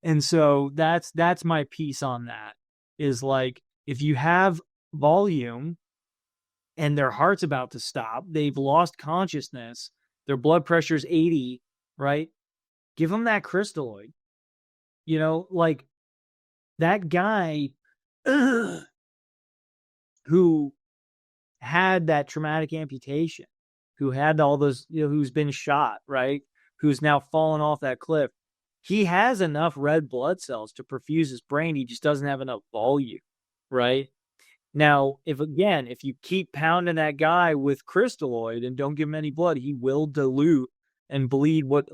And so that's my piece on that, is like, if you have volume and their heart's about to stop, they've lost consciousness, their blood pressure's 80, right? Give them that crystalloid. Like that guy who had that traumatic amputation, who had all those, who's been shot, right? Who's now fallen off that cliff. He has enough red blood cells to perfuse his brain. He just doesn't have enough volume, right? Now, if you keep pounding that guy with crystalloid and don't give him any blood, he will dilute and bleed what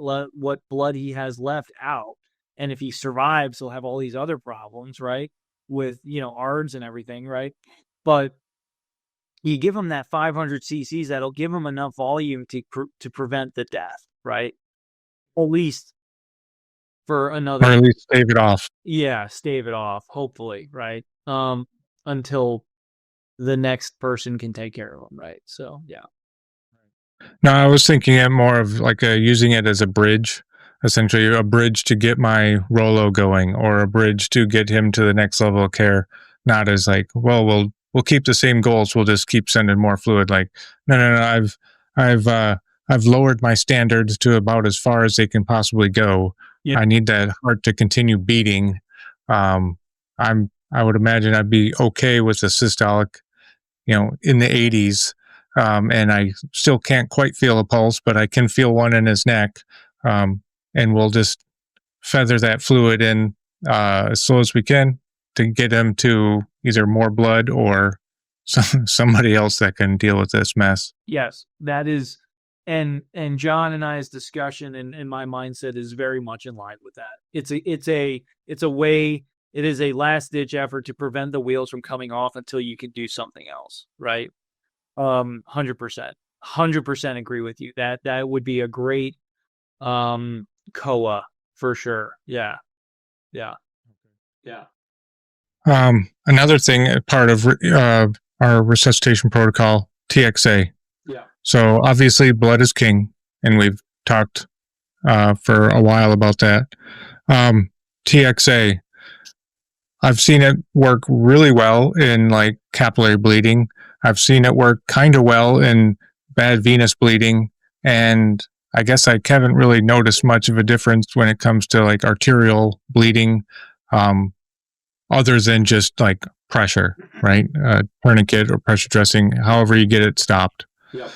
blood he has left out. And if he survives, he'll have all these other problems, right? With, ARDS and everything, right? But you give him that 500 cc's, that'll give him enough volume to prevent the death, right? At least for another. Or at least stave it off. Yeah, stave it off, hopefully, right? Until the next person can take care of them, right? So, yeah. No, I was thinking it more of like using it as a bridge, essentially a bridge to get my Rolo going, or a bridge to get him to the next level of care. Not as like, well, we'll keep the same goals. We'll just keep sending more fluid. Like, no. I've lowered my standards to about as far as they can possibly go. Yeah. I need that heart to continue beating. I would imagine I'd be okay with the systolic, in the 80s. And I still can't quite feel a pulse, but I can feel one in his neck. And we'll just feather that fluid in as slow as we can to get him to either more blood or somebody else that can deal with this mess. Yes, that is, and John and I's discussion and my mindset is very much in line with that. It's a way. It is a last ditch effort to prevent the wheels from coming off until you can do something else, right? 100% agree with you. That would be a great COA for sure. Yeah. Another thing, part of our resuscitation protocol, TXA. Yeah. So obviously blood is king, and we've talked for a while about that. TXA, I've seen it work really well in like capillary bleeding. I've seen it work kind of well in bad venous bleeding, and I guess I haven't really noticed much of a difference when it comes to like arterial bleeding, other than just like pressure, right? Tourniquet or pressure dressing, however you get it stopped. Yep.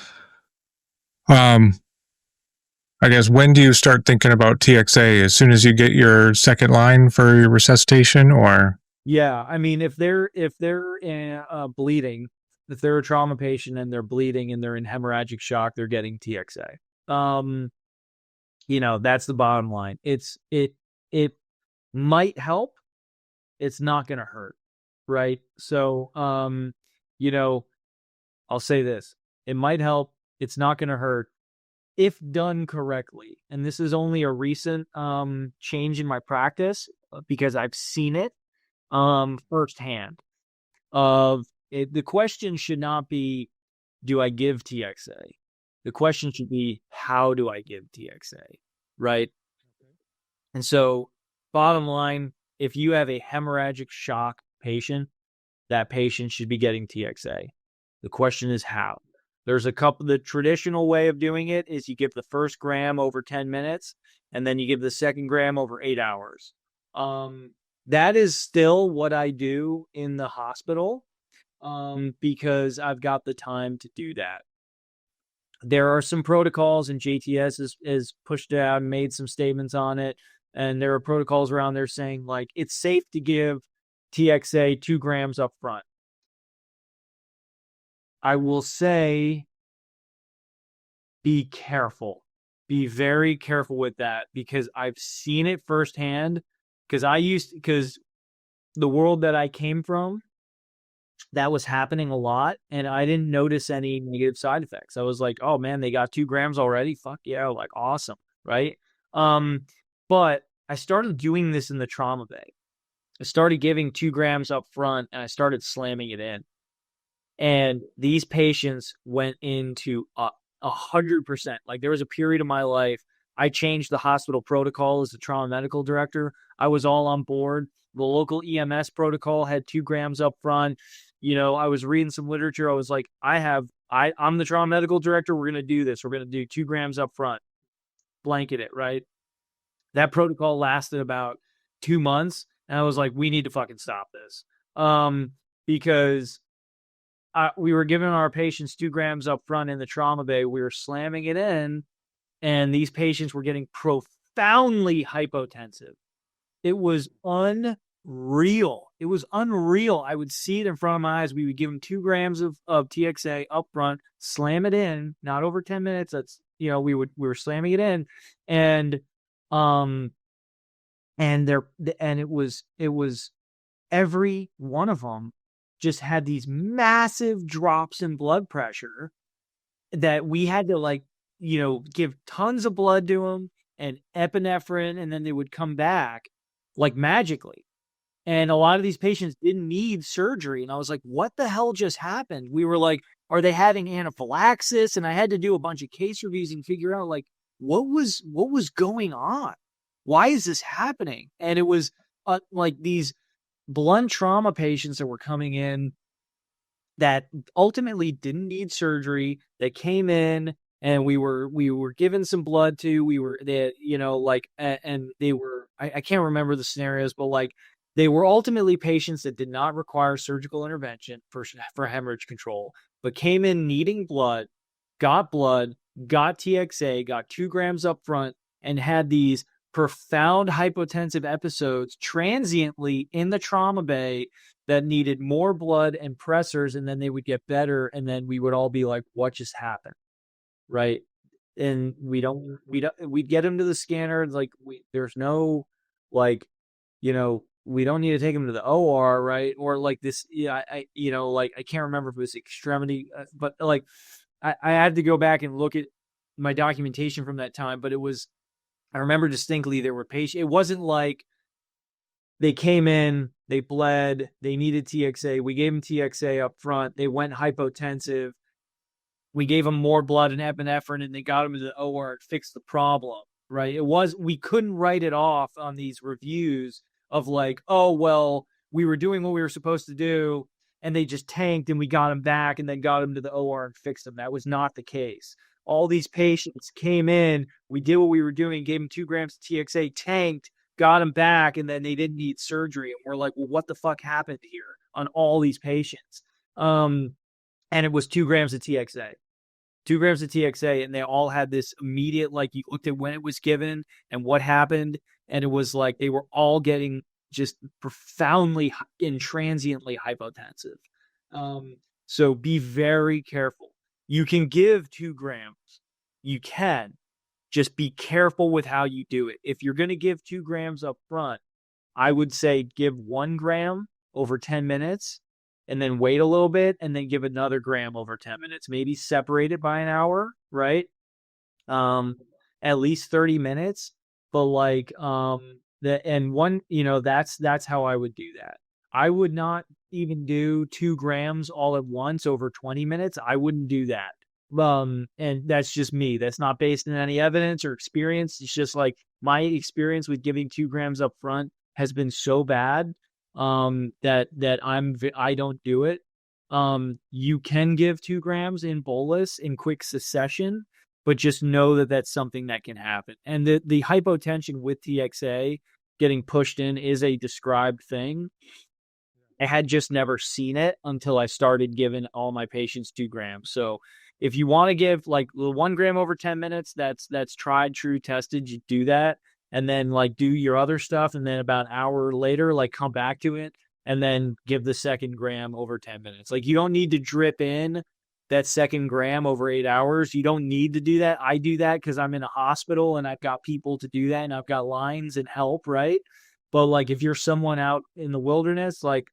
I guess, when do you start thinking about TXA? As soon as you get your second line for your resuscitation, or? Yeah, I mean, if they're bleeding, if they're a trauma patient and they're bleeding and they're in hemorrhagic shock, they're getting TXA. That's the bottom line. It might help. It's not going to hurt, right? So, I'll say this. It might help. It's not going to hurt if done correctly. And this is only a recent change in my practice because I've seen it firsthand. The question should not be, do I give TXA? The question should be, how do I give TXA, right? And so, bottom line, if you have a hemorrhagic shock patient, that patient should be getting TXA. The question is how. There's the traditional way of doing it is you give the first gram over 10 minutes, and then you give the second gram over 8 hours. that is still what I do in the hospital, because I've got the time to do that. There are some protocols, and JTS is pushed it out and made some statements on it. And there are protocols around there saying, like, it's safe to give TXA 2 grams up front. I will say, be careful. Be very careful with that, because I've seen it firsthand. Because the world that I came from, that was happening a lot, and I didn't notice any negative side effects. I was like, oh man, they got 2 grams already? Fuck yeah, like awesome, right? But I started doing this in the trauma bay. I started giving 2 grams up front, and I started slamming it in. And these patients went into 100%. Like, there was a period of my life, I changed the hospital protocol as the trauma medical director. I was all on board. The local EMS protocol had 2 grams up front. You know, I was reading some literature. I was like, I'm the trauma medical director. We're going to do this. We're going to do 2 grams up front. Blanket it, right? That protocol lasted about 2 months. And I was like, we need to fucking stop this. Because we were giving our patients 2 grams up front in the trauma bay. We were slamming it in, and these patients were getting profoundly hypotensive. It was unreal. It was unreal. I would see it in front of my eyes. We would give them 2 grams of TXA up front, slam it in, not over 10 minutes. That's, you know, we were slamming it in, and it was every one of them just had these massive drops in blood pressure that we had to, like, you know, give tons of blood to them and epinephrine, and then they would come back like magically. And a lot of these patients didn't need surgery. And I was like, what the hell just happened? We were like, are they having anaphylaxis? And I had to do a bunch of case reviews and figure out, like, what was going on? Why is this happening? And it was like these blunt trauma patients that were coming in that ultimately didn't need surgery, that came in, and we were given some blood to, and they were, I can't remember the scenarios, but like, they were ultimately patients that did not require surgical intervention for hemorrhage control, but came in needing blood, got TXA, got 2 grams up front, and had these profound hypotensive episodes transiently in the trauma bay that needed more blood and pressors, and then they would get better, and then we would all be like, what just happened? Right? And we'd get them to the scanner, like, there's no, like, you know, we don't need to take them to the OR, right? Or like this, I can't remember if it was extremity, but like, I had to go back and look at my documentation from that time, but I remember distinctly there were patients. It wasn't like they came in, they bled, they needed TXA. We gave them TXA up front. They went hypotensive. We gave them more blood and epinephrine, and they got them to the OR and fixed the problem, right? We couldn't write it off on these reviews of like, oh, well, we were doing what we were supposed to do, and they just tanked, and we got them back and then got them to the OR and fixed them. That was not the case. All these patients came in, we did what we were doing, gave them 2 grams of TXA, tanked, got them back, and then they didn't need surgery. And we're like, well, what the fuck happened here on all these patients? And it was 2 grams of TXA. 2 grams of TXA, and they all had this immediate, like, you looked at when it was given and what happened, and it was like they were all getting just profoundly and transiently hypotensive. So be very careful. You can give 2 grams. You can. Just be careful with how you do it. If you're going to give 2 grams up front, I would say give 1 gram over 10 minutes and then wait a little bit and then give another gram over 10 minutes. Maybe separate it by an hour, right? At least 30 minutes. But like, that's how I would do that. I would not even do 2 grams all at once over 20 minutes. I wouldn't do that. And that's just me. That's not based on any evidence or experience. It's just like my experience with giving 2 grams up front has been so bad, that I don't do it. You can give 2 grams in bolus in quick succession, but just know that that's something that can happen. And the hypotension with TXA getting pushed in is a described thing. I had just never seen it until I started giving all my patients 2 grams. So if you want to give like the 1 gram over 10 minutes, that's tried, true, tested, you do that. And then like do your other stuff. And then about an hour later, like come back to it and then give the 2nd gram over 10 minutes. Like you don't need to drip in that 2nd gram over 8 hours. You don't need to do that. I do that because I'm in a hospital and I've got people to do that and I've got lines and help, right? But like if you're someone out in the wilderness, like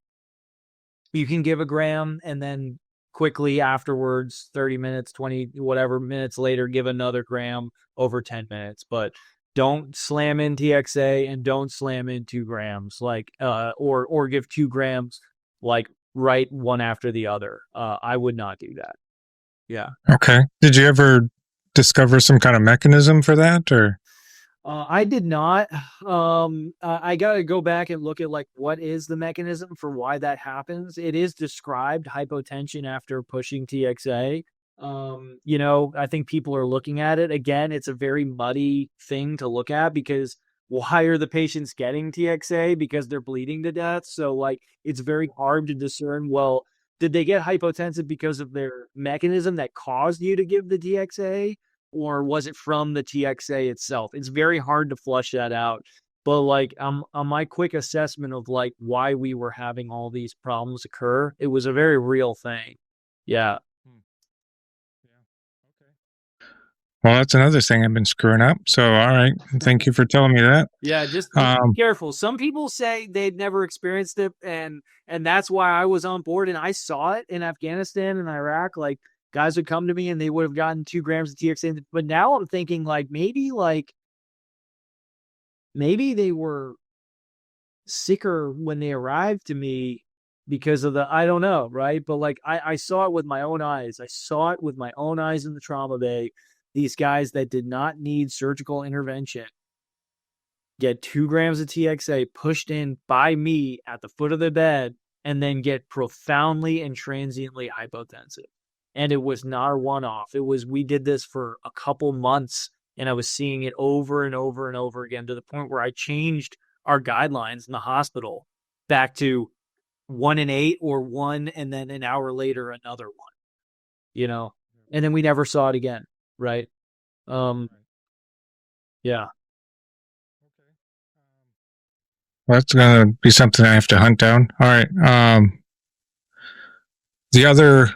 you can give a gram and then quickly afterwards, 30 minutes, 20, whatever minutes later, give another gram over 10 minutes. But don't slam in TXA and don't slam in 2 grams, like, or give 2 grams, like right one after the other. I would not do that. Yeah. Okay. Did you ever discover some kind of mechanism for that, or? I did not. I got to go back and look at like what is the mechanism for why that happens. It is described hypotension after pushing TXA. I think people are looking at it. Again, it's a very muddy thing to look at because why are the patients getting TXA? Because they're bleeding to death. So like it's very hard to discern, well, did they get hypotensive because of their mechanism that caused you to give the TXA? Or was it from the TXA itself? It's very hard to flush that out. But like on my quick assessment of like why we were having all these problems occur, it was a very real thing. Yeah. Well, that's another thing I've been screwing up. So, all right. Thank you for telling me that. Yeah, just be careful. Some people say they'd never experienced it, and that's why I was on board and I saw it in Afghanistan and Iraq. Like guys would come to me and they would have gotten 2 grams of TXA. But now I'm thinking like maybe they were sicker when they arrived to me because of I don't know, right? But like I saw it with my own eyes. I saw it with my own eyes in the trauma bay. These guys that did not need surgical intervention get 2 grams of TXA pushed in by me at the foot of the bed and then get profoundly and transiently hypotensive. And it was not a one-off. We did this for a couple months and I was seeing it over and over and over again to the point where I changed our guidelines in the hospital back to 1 in 8 or 1 and then an hour later another 1, and then we never saw it again. Right. Yeah. Well, that's going to be something I have to hunt down. All right. The other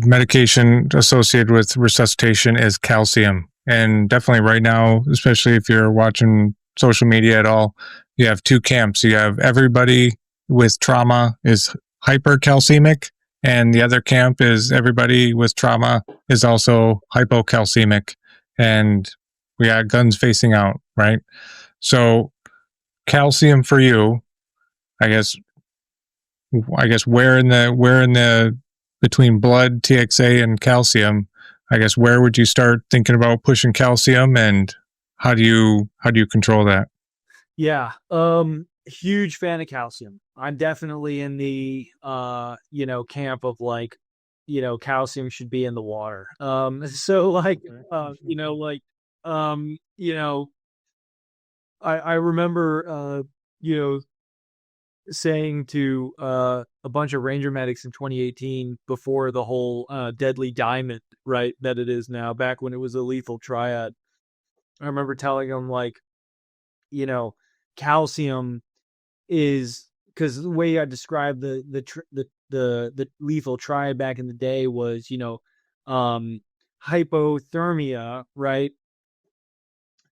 medication associated with resuscitation is calcium. And definitely right now, especially if you're watching social media at all, you have 2 camps. You have everybody with trauma is hypercalcemic, and the other camp is everybody with trauma is also hypocalcemic. And we got guns facing out, right? So calcium for you, I guess where in the between blood, TXA, and calcium, I guess where would you start thinking about pushing calcium, and how do you control that? Yeah. Huge fan of calcium. I'm definitely in the camp of like, calcium should be in the water. So like, I remember, saying to a bunch of Ranger medics in 2018 before the whole deadly diamond, right, that it is now, back when it was a lethal triad. I remember telling them like, calcium is, because the way I described the lethal triad back in the day was, hypothermia, right,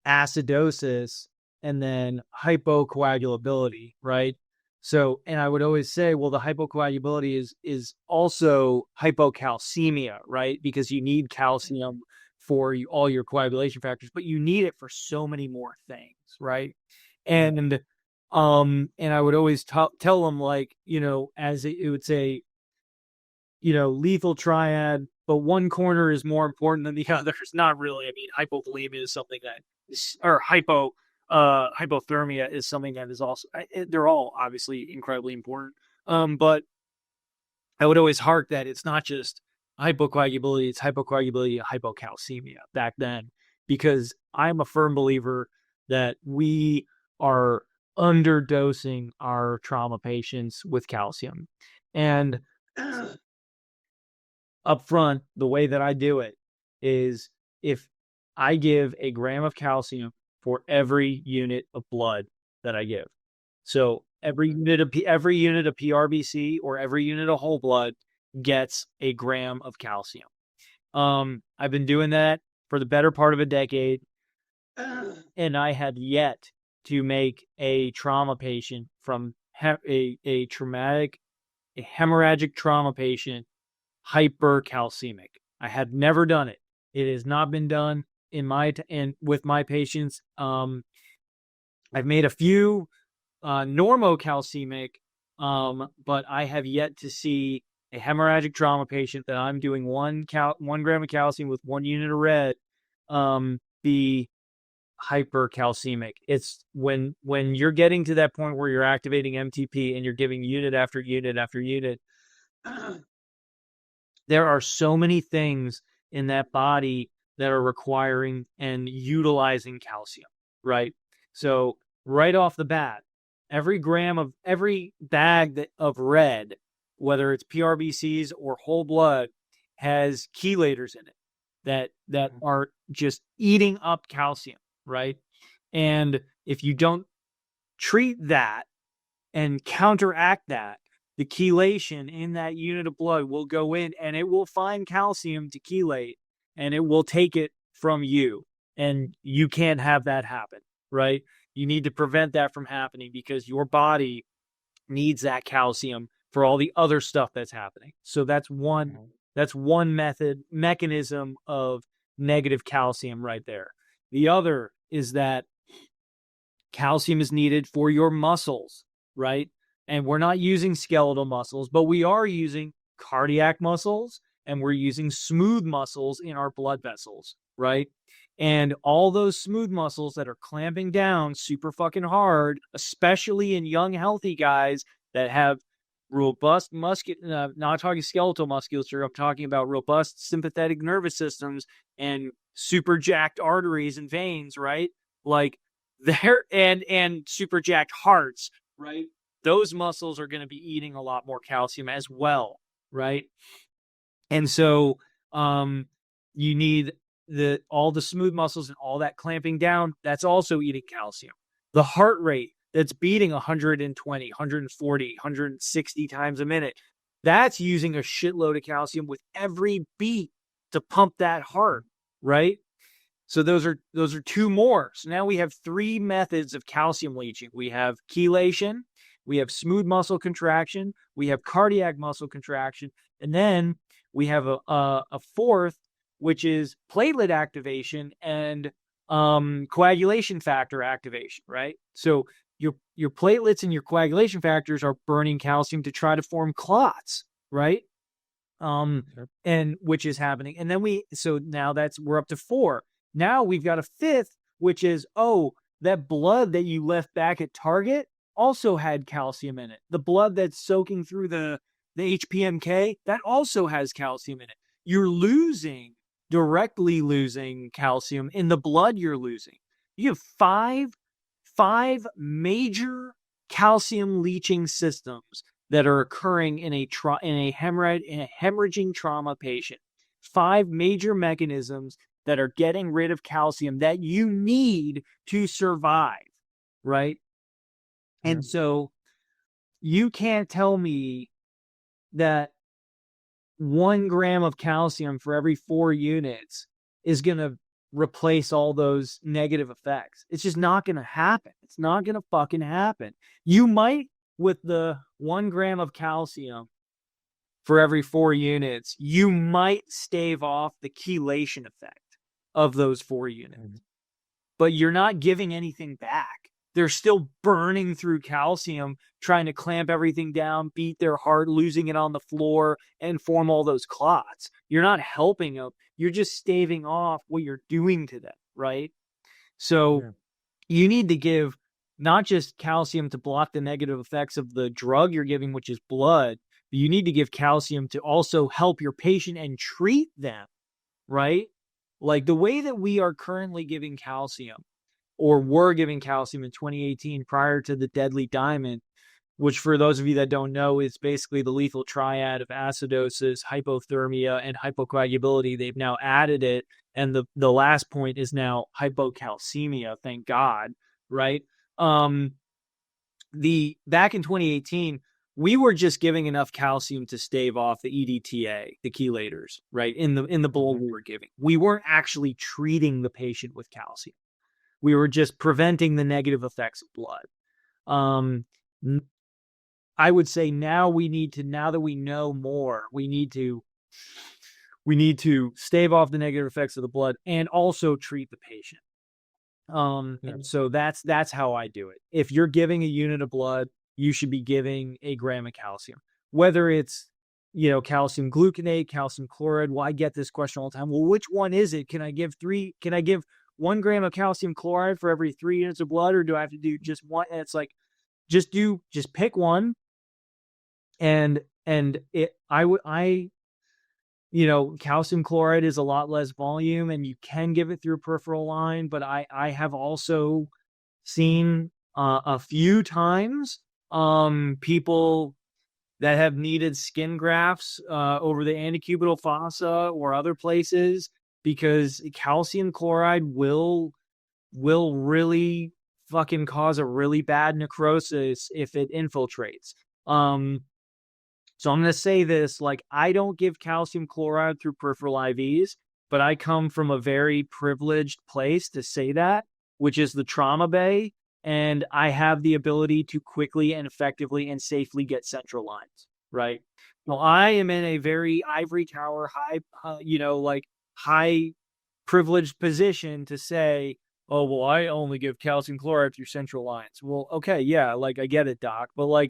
acidosis, and then hypocoagulability, right? So, and I would always say, well, the hypocoagulability is also hypocalcemia, right? Because you need calcium for all your coagulation factors, but you need it for so many more things, right? And I would always tell them like, as it would say, lethal triad, but one corner is more important than the other. It's not really. I mean, hypovolemia is something that is, or hypothermia is something that is also, they're all obviously incredibly important. But I would always hark that it's not just hypocoagulability, it's hypocoagulability, hypocalcemia back then, because I'm a firm believer that we are underdosing our trauma patients with calcium. And up front, the way that I do it is if I give a gram of calcium for every unit of blood that I give. So every unit of PRBC or every unit of whole blood gets a gram of calcium. I've been doing that for the better part of a decade, and I have yet to make a trauma patient from a hemorrhagic trauma patient hypercalcemic. I have never done it. It has not been done with my patients. I've made a few normocalcemic, but I have yet to see a hemorrhagic trauma patient that I'm doing 1 gram of calcium with 1 unit of red be hypercalcemic. It's when you're getting to that point where you're activating MTP and you're giving unit after unit after unit. There are so many things in that body that are requiring and utilizing calcium, right? So right off the bat, every bag of red, whether it's PRBCs or whole blood, has chelators in it that are just eating up calcium, right? And if you don't treat that and counteract that, the chelation in that unit of blood will go in and it will find calcium to chelate and it will take it from you. And you can't have that happen, right? You need to prevent that from happening because your body needs that calcium for all the other stuff that's happening. So that's one mechanism of negative calcium right there. The other is that calcium is needed for your muscles, right? And we're not using skeletal muscles, but we are using cardiac muscles and we're using smooth muscles in our blood vessels, right? And all those smooth muscles that are clamping down super fucking hard, especially in young, healthy guys that have robust not talking skeletal musculature, I'm talking about robust sympathetic nervous systems and super jacked arteries and veins, right? Like there and super jacked hearts, right? Those muscles are going to be eating a lot more calcium as well, right? And so you need all the smooth muscles and all that clamping down, that's also eating calcium. The heart rate that's beating 120, 140, 160 times a minute, that's using a shitload of calcium with every beat to pump that heart, right? So those are 2 more. So now we have 3 methods of calcium leaching. We have chelation, we have smooth muscle contraction, we have cardiac muscle contraction, and then we have a 4th, which is platelet activation and coagulation factor activation, right? So your platelets and your coagulation factors are burning calcium to try to form clots, right? And which is happening. And then we're up to 4. Now we've got a 5th, which is, that blood that you left back at target also had calcium in it. The blood that's soaking through the HPMK, that also has calcium in it. You're directly losing calcium in the blood you're losing. You have five major calcium leaching systems that are occurring in a hemorrhaging trauma patient. 5 major mechanisms that are getting rid of calcium that you need to survive, right? Yeah. And so you can't tell me that 1 gram of calcium for every 4 units is going to replace all those negative effects. It's just not going to happen. It's not going to fucking happen. You might, with the 1 gram of calcium for every 4 units, you might stave off the chelation effect of those 4 units. But you're not giving anything back. They're still burning through calcium, trying to clamp everything down, beat their heart, losing it on the floor, and form all those clots. You're not helping them. You're just staving off what you're doing to them, right? So you need to give not just calcium to block the negative effects of the drug you're giving, which is blood, but you need to give calcium to also help your patient and treat them, right? Like the way that we are currently giving calcium, or were giving calcium in 2018 prior to the deadly diamond, which for those of you that don't know is basically the lethal triad of acidosis, hypothermia, and hypocoagulability. They've now added it, and the last point is now hypocalcemia, thank God, right? Back in 2018, we were just giving enough calcium to stave off the EDTA, the chelators, right? In the blood we were giving. We weren't actually treating the patient with calcium. We were just preventing the negative effects of blood. I would say now that we know more, we need to stave off the negative effects of the blood and also treat the patient. And so that's how I do it. If you're giving a unit of blood, you should be giving a gram of calcium, whether it's, calcium gluconate, calcium chloride. Well, I get this question all the time. Well, which one is it? Can I give 1 gram of calcium chloride for every 3 units of blood, or do I have to do just one? And it's like, just pick one. And calcium chloride is a lot less volume and you can give it through a peripheral line, but I have also seen a few times people that have needed skin grafts over the antecubital fossa or other places, because calcium chloride will really fucking cause a really bad necrosis if it infiltrates. So I'm going to say this, like, I don't give calcium chloride through peripheral IVs, but I come from a very privileged place to say that, which is the trauma bay. And I have the ability to quickly and effectively and safely get central lines, right? Well, I am in a very ivory tower, high privileged position to say, oh, well, I only give calcium chloride through central lines. Well, okay, yeah, like, I get it, doc. But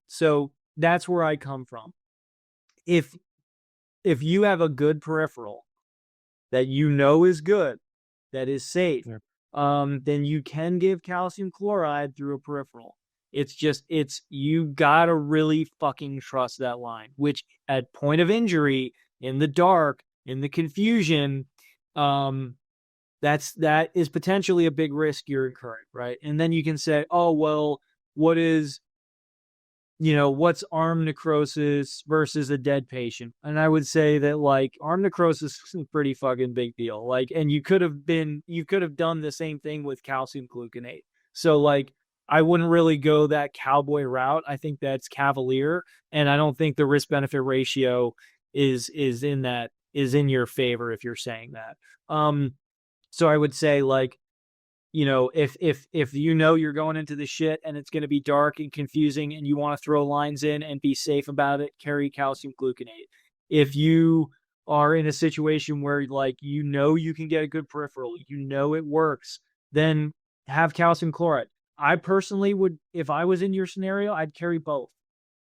so that's where I come from. If you have a good peripheral that is good, that is safe, then you can give calcium chloride through a peripheral. You gotta really fucking trust that line, which at point of injury, in the dark, in the confusion, that is potentially a big risk you're incurring, right? And then you can say, oh, well, what's arm necrosis versus a dead patient? And I would say that, like, arm necrosis is a pretty fucking big deal. Like, and you could have done the same thing with calcium gluconate. So, like, I wouldn't really go that cowboy route. I think that's cavalier. And I don't think the risk benefit ratio is in your favor if you're saying that. So I would say, like, if you're going into the shit and it's going to be dark and confusing and you want to throw lines in and be safe about it, carry calcium gluconate. If you are in a situation where, like, you can get a good peripheral, it works, then have calcium chloride. I personally would, if I was in your scenario, I'd carry both.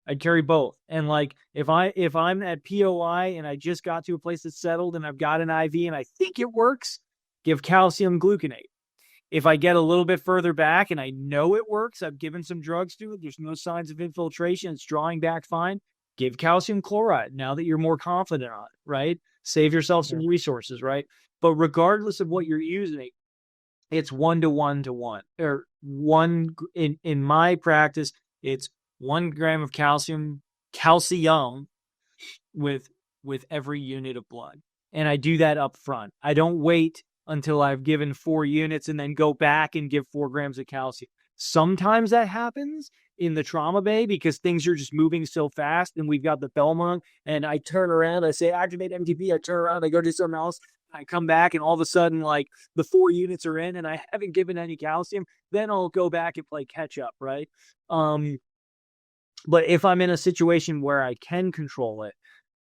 And, like, if I'm at POI and I just got to a place that's settled and I've got an IV and I think it works, give calcium gluconate. If I get a little bit further back and I know it works, I've given some drugs to it, there's no signs of infiltration, it's drawing back fine, give calcium chloride now that you're more confident on it, right? Save yourself some resources, right? But regardless of what you're using, it's 1 to 1 to 1. Or in my practice, it's 1 gram of calcium with every unit of blood. And I do that up front. I don't wait until I've given 4 units and then go back and give 4 grams of calcium. Sometimes that happens in the trauma bay because things are just moving so fast and we've got the Belmont, and I turn around, I say, activate MTP, I turn around, I go do something else, I come back and all of a sudden, like, the 4 units are in and I haven't given any calcium, then I'll go back and play catch up, right? But if I'm in a situation where I can control it,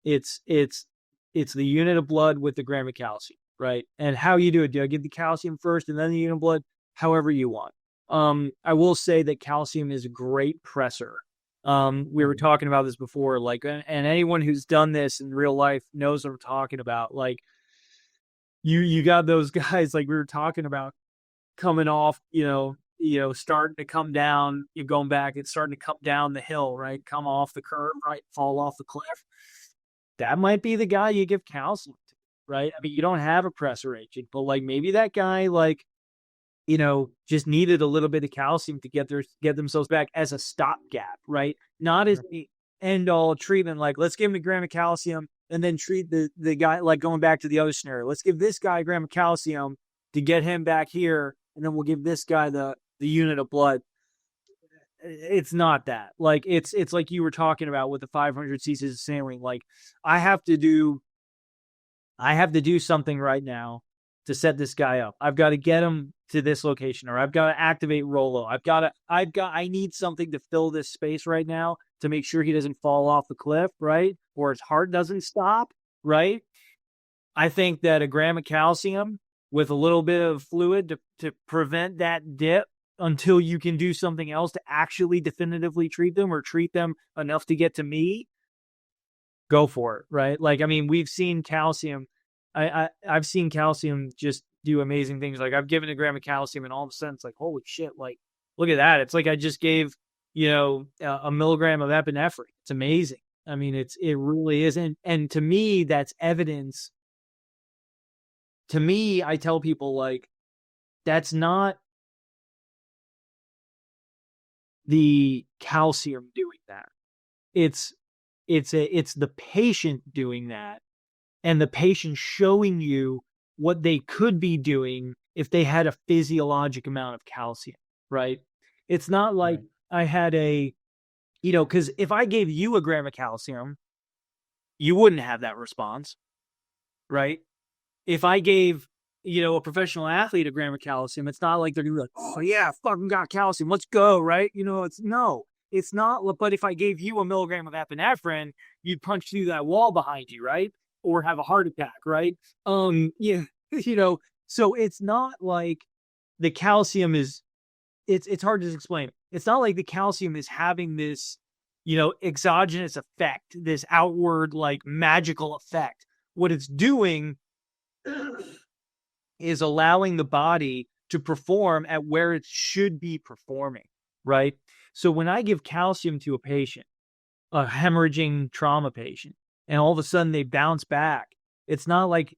it's the unit of blood with the gram of calcium. Right. And how you do it. Do I give the calcium first and then the unit of blood? However you want. I will say that calcium is a great presser. We were talking about this before, like, and anyone who's done this in real life knows what I'm talking about. Like, you got those guys, like we were talking about, coming off, starting to come down, you're going back, it's starting to come down the hill, right? Come off the curve, right? Fall off the cliff. That might be the guy you give calcium to. Right? I mean, you don't have a pressor agent, but, like, maybe that guy, like, just needed a little bit of calcium to get themselves back as a stopgap, right? Not as the end all treatment. Like, let's give him a gram of calcium and then treat the guy, like going back to the other scenario. Let's give this guy a gram of calcium to get him back here, and then we'll give this guy the unit of blood. It's not that. Like, it's like you were talking about with the 500 cc's of saline. Like, I have to do something right now to set this guy up. I've got to get him to this location, or I've got to activate Rollo. I need something to fill this space right now to make sure he doesn't fall off the cliff, right? Or his heart doesn't stop, right? I think that a gram of calcium with a little bit of fluid to prevent that dip until you can do something else to actually definitively treat them, or treat them enough to get to me, go for it, right? Like, I mean, we've seen calcium. I've seen calcium just do amazing things. Like, I've given a gram of calcium and all of a sudden it's like, holy shit, like, look at that. It's like I just gave, a milligram of epinephrine. It's amazing. I mean, it really is. And to me, that's evidence. To me, I tell people, like, that's not the calcium doing that. It's the patient doing that, and the patient showing you what they could be doing if they had a physiologic amount of calcium, right? It's not like I had because if I gave you a gram of calcium, you wouldn't have that response, right? If I gave, a professional athlete a gram of calcium, it's not like they're gonna be like, oh yeah, fucking got calcium, let's go, right? It's not. But if I gave you a milligram of epinephrine, you'd punch through that wall behind you, right? Or have a heart attack, right? So it's not like the calcium is, it's hard to explain. It's not like the calcium is having this, exogenous effect, this outward, like, magical effect. What it's doing is allowing the body to perform at where it should be performing, right? So when I give calcium to a patient, a hemorrhaging trauma patient, and all of a sudden they bounce back, it's not like,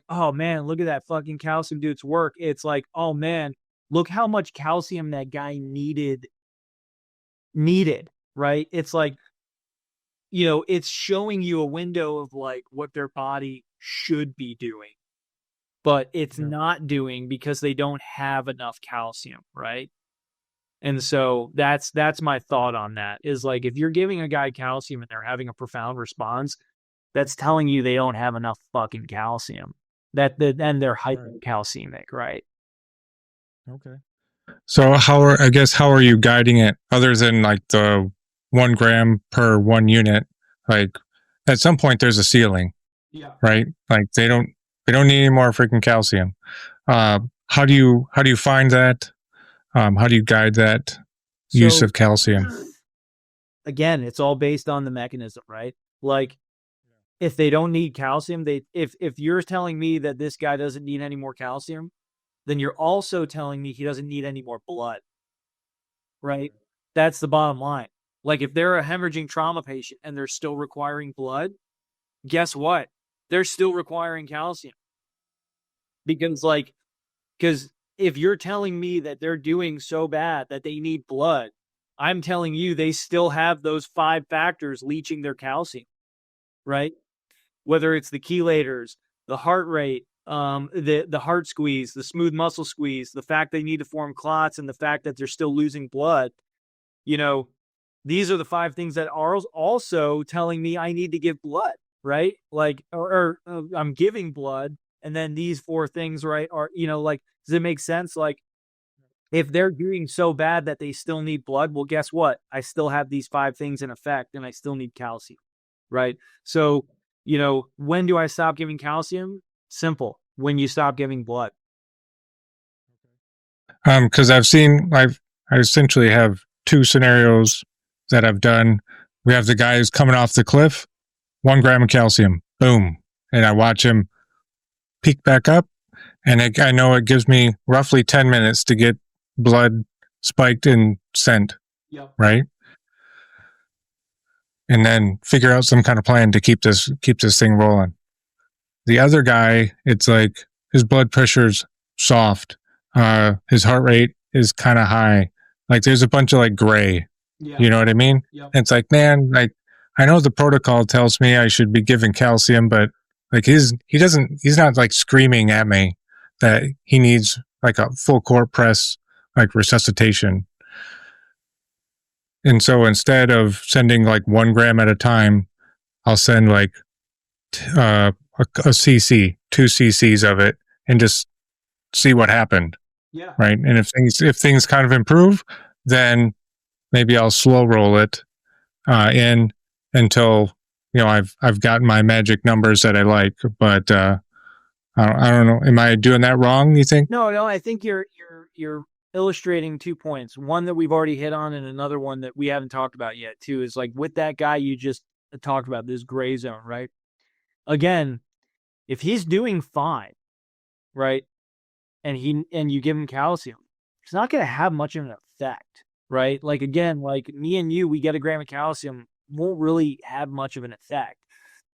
oh man, look at that fucking calcium do its work. It's like, oh man, look how much calcium that guy needed, right? It's like, it's showing you a window of, like, what their body should be doing, but it's not doing because they don't have enough calcium, right? And so that's my thought on that, is like, if you're giving a guy calcium and they're having a profound response, that's telling you they don't have enough fucking calcium. And they're hypocalcemic, right? Okay. So how are you guiding it, other than like the 1 gram per 1 unit? Like, at some point there's a ceiling, right? Like, they don't need any more freaking calcium. How do you find that? How do you guide that use of calcium? Again, it's all based on the mechanism, right? Like, if they don't need calcium, if you're telling me that this guy doesn't need any more calcium, then you're also telling me he doesn't need any more blood, right? That's the bottom line. Like, if they're a hemorrhaging trauma patient and they're still requiring blood, guess what? They're still requiring calcium. Because if you're telling me that they're doing so bad that they need blood, I'm telling you they still have those 5 factors leaching their calcium, right? Whether it's the chelators, the heart rate, the heart squeeze, the smooth muscle squeeze, the fact they need to form clots, and the fact that they're still losing blood, these are the 5 things that are also telling me I need to give blood, right? Like, or I'm giving blood, and then these 4 things, right, are, does it make sense? Like, if they're doing so bad that they still need blood, well, guess what? I still have these 5 things in effect, and I still need calcium, right? So, when do I stop giving calcium? Simple. When you stop giving blood. Because I essentially have 2 scenarios that I've done. We have the guy who's coming off the cliff, 1 gram of calcium, boom, and I watch him peak back up, and I know it gives me roughly 10 minutes to get blood spiked and sent, right? And then figure out some kind of plan to keep this thing rolling. The other guy, it's like his blood pressure's soft. his heart rate is kind of high. Like there's a bunch of like gray. Yeah. You know what I mean? Yep. It's like, man, like I know the protocol tells me I should be giving calcium, but like he's not like screaming at me that he needs like a full court press, like resuscitation. And so instead of sending like 1 gram at a time, I'll send like a cc, 2 cc's of it, and just see what happened. Yeah. Right. And if things kind of improve, then maybe I'll slow roll it in until I've gotten my magic numbers that I like. But I don't know. Am I doing that wrong, you think? No. I think you're illustrating 2 points. One that we've already hit on, and another one that we haven't talked about yet too, is like with that guy you just talked about, this gray zone, right? Again, if he's doing fine, right, and you give him calcium, it's not going to have much of an effect, right? Like again, like me and you, we get a gram of calcium, won't really have much of an effect.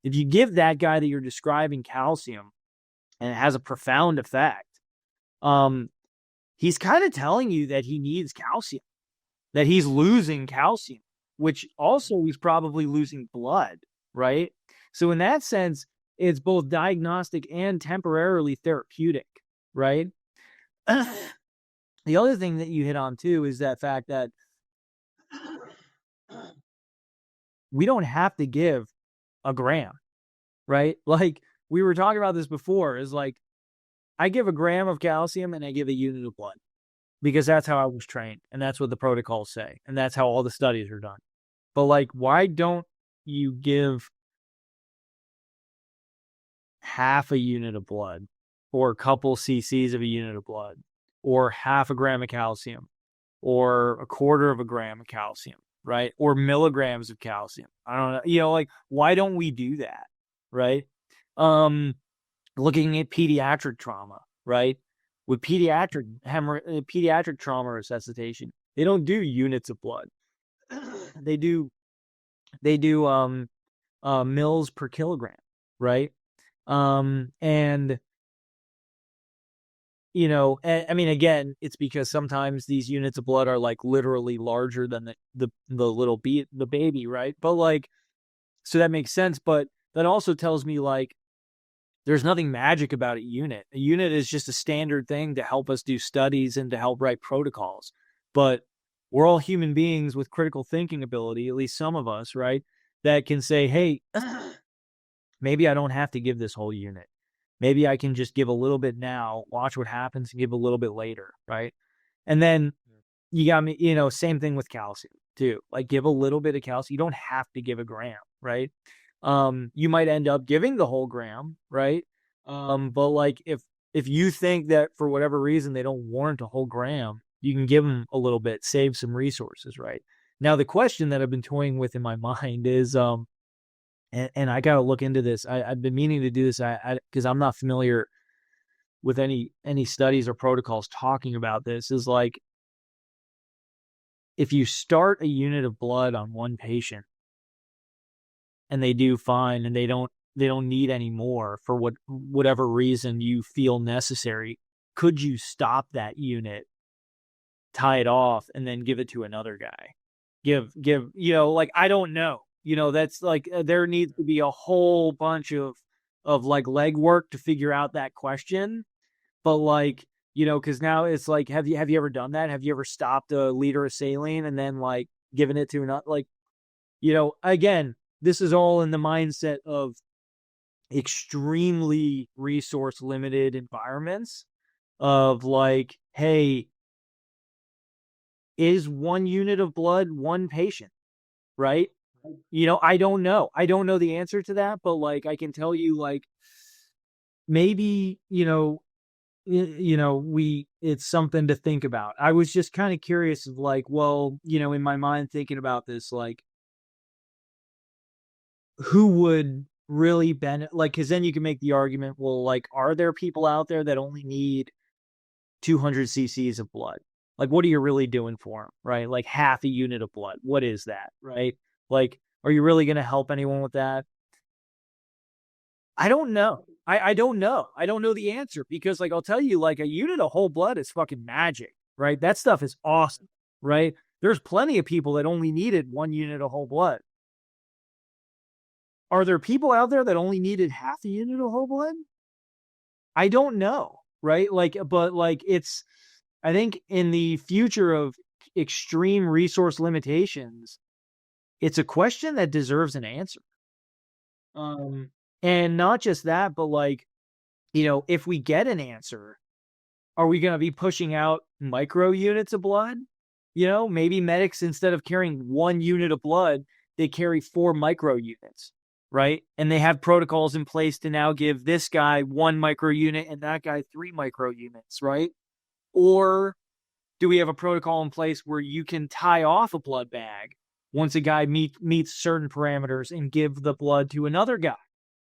If you give that guy that you're describing calcium and it has a profound effect, he's kind of telling you that he needs calcium, that he's losing calcium, which also he's probably losing blood, right? So in that sense, it's both diagnostic and temporarily therapeutic, right? The other thing that you hit on too is that fact that we don't have to give a gram, right? Like we were talking about this before, is like I give a gram of calcium and I give a unit of blood because that's how I was trained and that's what the protocols say and that's how all the studies are done. But like, why don't you give half a unit of blood or a couple cc's of a unit of blood or half a gram of calcium or a quarter of a gram of calcium, right? Or milligrams of calcium. I don't know, like why don't we do that, right? Looking at pediatric trauma, right? With pediatric trauma resuscitation, they don't do units of blood. They do mils per kilogram, right? And I mean, again, it's because sometimes these units of blood are like literally larger than the little the baby, right? But like, so that makes sense. But that also tells me like, there's nothing magic about a unit. A unit is just a standard thing to help us do studies and to help write protocols. But we're all human beings with critical thinking ability, at least some of us, right? That can say, hey, maybe I don't have to give this whole unit. Maybe I can just give a little bit now, watch what happens, and give a little bit later, right? And then you got me, same thing with calcium too. Like give a little bit of calcium. You don't have to give a gram, right? You might end up giving the whole gram, right? But like if you think that for whatever reason they don't warrant a whole gram, you can give them a little bit, save some resources, right? Now the question that I've been toying with in my mind is, and I got to look into this. I've been meaning to do this because I'm not familiar with any studies or protocols talking about this, is like, if you start a unit of blood on one patient and they do fine and they don't need any more for whatever reason you feel necessary, could you stop that unit, tie it off, and then give it to another guy? Give, like, I don't know. That's like, there needs to be a whole bunch of like legwork to figure out that question. But like, because now it's like, have you ever done that? Have you ever stopped a liter of saline and then like given it to another? Like, again, this is all in the mindset of extremely resource limited environments of like, hey, is 1 unit of blood 1 patient, right? I don't know. I don't know the answer to that, but like, I can tell you like, maybe, it's something to think about. I was just kind of curious of like, well, in my mind thinking about this, like, who would really benefit? Like, because then you can make the argument, well, like, are there people out there that only need 200 cc's of blood? Like, what are you really doing for them, right? Like half a unit of blood. What is that, right? Like, are you really going to help anyone with that? I don't know. I don't know. I don't know the answer because, like, I'll tell you, like, a unit of whole blood is fucking magic, right? That stuff is awesome, right? There's plenty of people that only needed 1 unit of whole blood. Are there people out there that only needed half a unit of whole blood? I don't know, right? Like, but like, I think in the future of extreme resource limitations, it's a question that deserves an answer. And not just that, but like, if we get an answer, are we going to be pushing out micro units of blood? Maybe medics, instead of carrying 1 unit of blood, they carry 4 micro units, right? And they have protocols in place to now give this guy 1 micro unit and that guy 3 micro units, right? Or do we have a protocol in place where you can tie off a blood bag once a guy meets certain parameters and give the blood to another guy,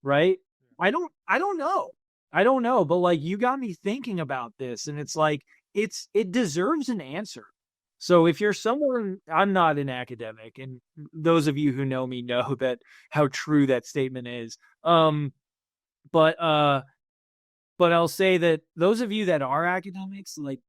right? I don't know. I don't know, but like, you got me thinking about this, and it's like, it deserves an answer. So if you're someone, I'm not an academic, and those of you who know me know that how true that statement is. But I'll say that those of you that are academics, like,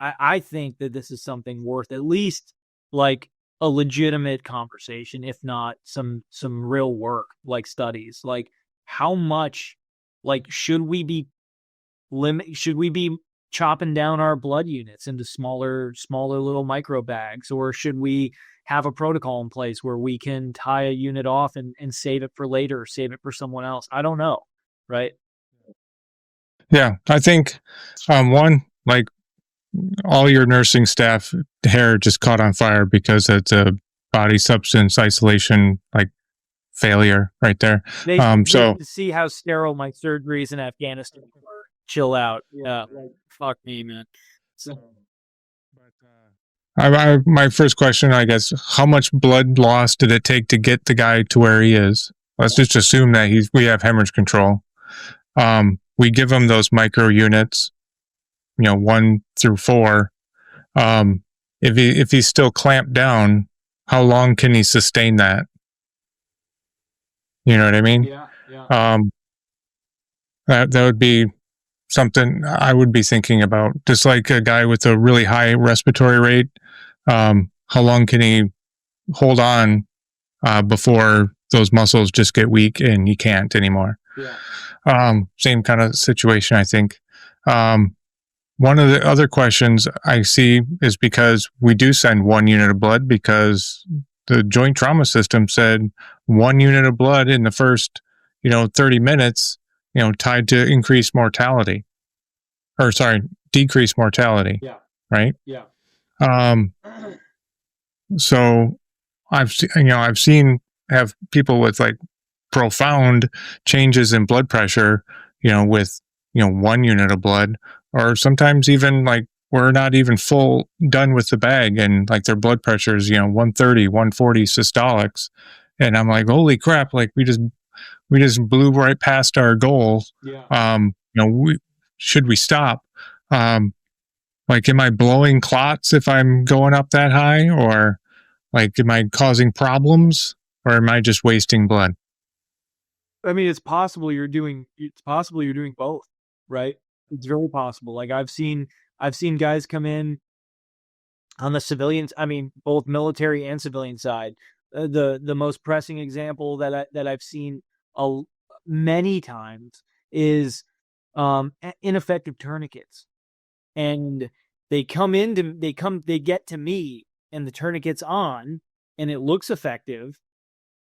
I think that this is something worth at least like a legitimate conversation, if not some real work, like studies. Like, how much, like, should we be chopping down our blood units into smaller little micro bags, or should we have a protocol in place where we can tie a unit off and save it for later, save it for someone else? I don't know, right? Yeah, I think one, like, all your nursing staff hair just caught on fire because it's a body substance isolation, like, failure right there. They to see how sterile my surgeries in Afghanistan were. Chill out. Yeah, like, fuck me, man. So, my first question, I guess, how much blood loss did it take to get the guy to where he is? Let's just assume that we have hemorrhage control. We give him those micro units, 1 through 4. If he's still clamped down, how long can he sustain that? You know what I mean? Yeah. That would be something I would be thinking about. Just like a guy with a really high respiratory rate, how long can he hold on before those muscles just get weak and he can't anymore? Yeah. Same kind of situation, I think. One of the other questions I see is because we do send 1 unit of blood, because the joint trauma system said 1 unit of blood in the first, 30 minutes, tied to increased mortality, or sorry, decreased mortality. Yeah. Right. Yeah. So I've have people with like profound changes in blood pressure, with, 1 unit of blood, or sometimes even like we're not even done with the bag, and like their blood pressure is, 130, 140 systolics. And I'm like, holy crap, like we just blew right past our goal. Yeah. Should we stop? Like, am I blowing clots if I'm going up that high, or like, am I causing problems, or am I just wasting blood? I mean, it's possible you're doing both, right? It's very possible. Like, I've seen guys come in on the civilians, I mean, both military and civilian side. The most pressing example that I've seen many times is ineffective tourniquets, and they get to me and the tourniquet's on and it looks effective,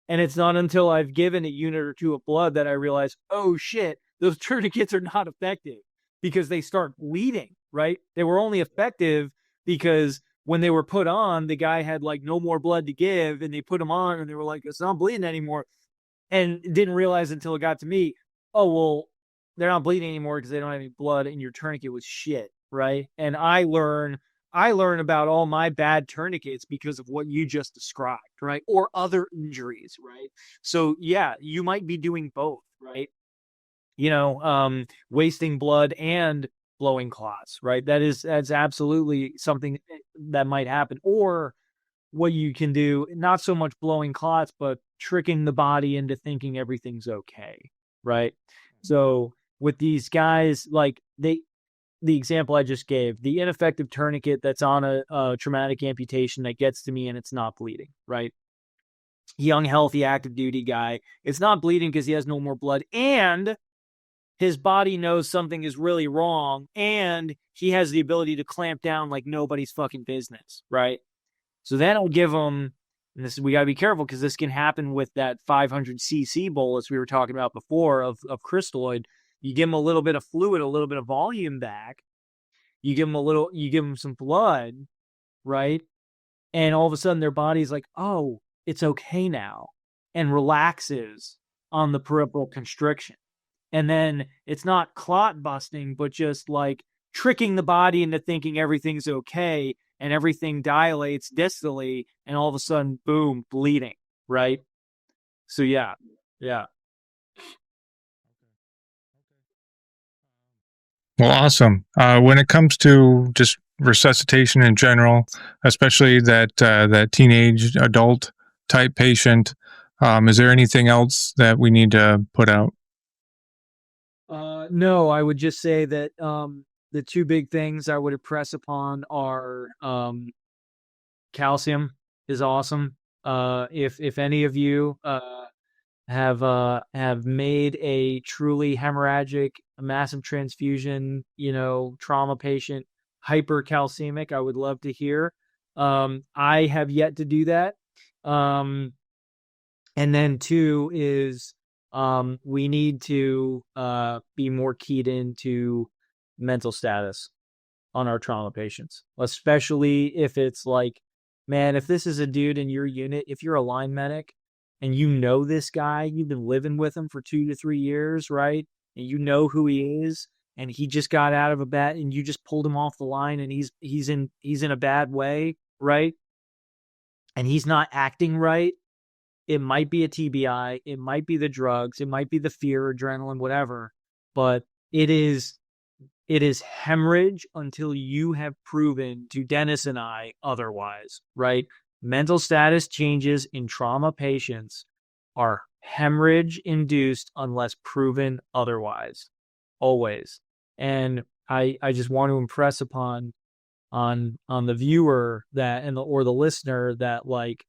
and it's not until I've given a unit or 2 of blood that I realize, oh shit, those tourniquets are not effective, because they start bleeding, right? They were only effective because when they were put on, the guy had like no more blood to give, and they put them on and they were like, it's not bleeding anymore. And didn't realize until it got to me, oh, well, they're not bleeding anymore because they don't have any blood and your tourniquet was shit, right? And I learn about all my bad tourniquets because of what you just described, right? Or other injuries, right? So yeah, you might be doing both, right? Wasting blood and blowing clots, right? That's absolutely something that might happen. Or what you can do, not so much blowing clots, but tricking the body into thinking everything's okay, right? So with these guys, like the example I just gave, the ineffective tourniquet that's on a traumatic amputation that gets to me and it's not bleeding, right? Young, healthy, active duty guy. It's not bleeding because he has no more blood, and his body knows something is really wrong, and he has the ability to clamp down like nobody's fucking business, right? So then I'll give him, and this, we got to be careful because this can happen with that 500 cc bolus we were talking about before of crystalloid. You give them a little bit of fluid, a little bit of volume back. You give them some blood, right? And all of a sudden their body's like, oh, it's okay now, and relaxes on the peripheral constriction. And then it's not clot busting, but just like tricking the body into thinking everything's okay, and everything dilates distally, and all of a sudden, boom, bleeding, right? So yeah. Well, awesome. When it comes to just resuscitation in general, especially that teenage adult type patient, is there anything else that we need to put out? No, I would just say that the two big things I would impress upon are calcium is awesome. If any of you have made a truly hemorrhagic, a massive transfusion, trauma patient hypercalcemic, I would love to hear. I have yet to do that. And then two is we need to be more keyed into mental status on our trauma patients, especially if it's like, man, if this is a dude in your unit, if you're a line medic and you know this guy, you've been living with him for 2 to 3 years, right? And you know who he is, and he just got out of a bat and you just pulled him off the line, and he's in a bad way, right? And he's not acting right. It might be a TBI, it might be the drugs, it might be the fear, adrenaline, whatever, but it is hemorrhage until you have proven to Dennis and I otherwise, right? Mental status changes in trauma patients are hemorrhage induced unless proven otherwise, always. And I just want to impress upon on the viewer that or the listener that, like,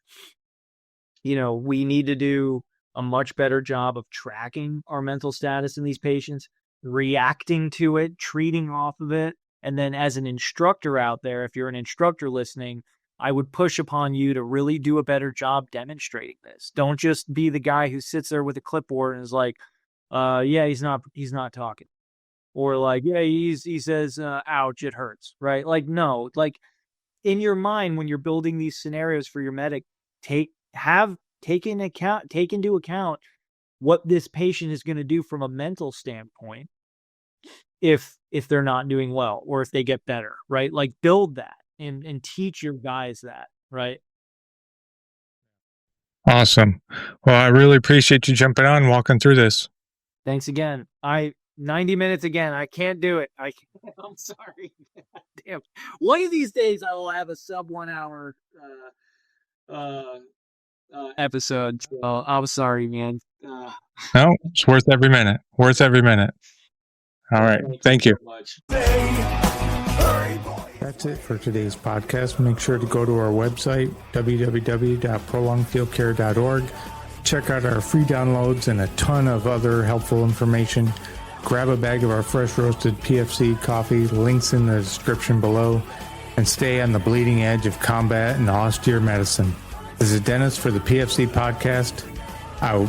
we need to do a much better job of tracking our mental status in these patients, reacting to it, treating off of it. And then as an instructor out there, if you're an instructor listening, I would push upon you to really do a better job demonstrating this. Don't just be the guy who sits there with a clipboard and is like, yeah, he's not talking. Or like, yeah, he says, ouch, it hurts, right? Like, no, like in your mind, when you're building these scenarios for your medic, take into account what this patient is going to do from a mental standpoint if they're not doing well, or if they get better, right? Like, build that and teach your guys that, right? Awesome. Well, I really appreciate you jumping on and walking through this. Thanks again. 90 minutes again. I can't do it. I'm sorry. Damn. One of these days I will have a sub 1 hour episode. So I'm sorry, man. No, it's worth every minute. Worth every minute. All right. Thank you. That's it for today's podcast. Make sure to go to our website, www.prolongedfieldcare.org. Check out our free downloads and a ton of other helpful information. Grab a bag of our fresh roasted PFC coffee, links in the description below, and stay on the bleeding edge of combat and austere medicine. This is Dennis for the PFC Podcast. Out.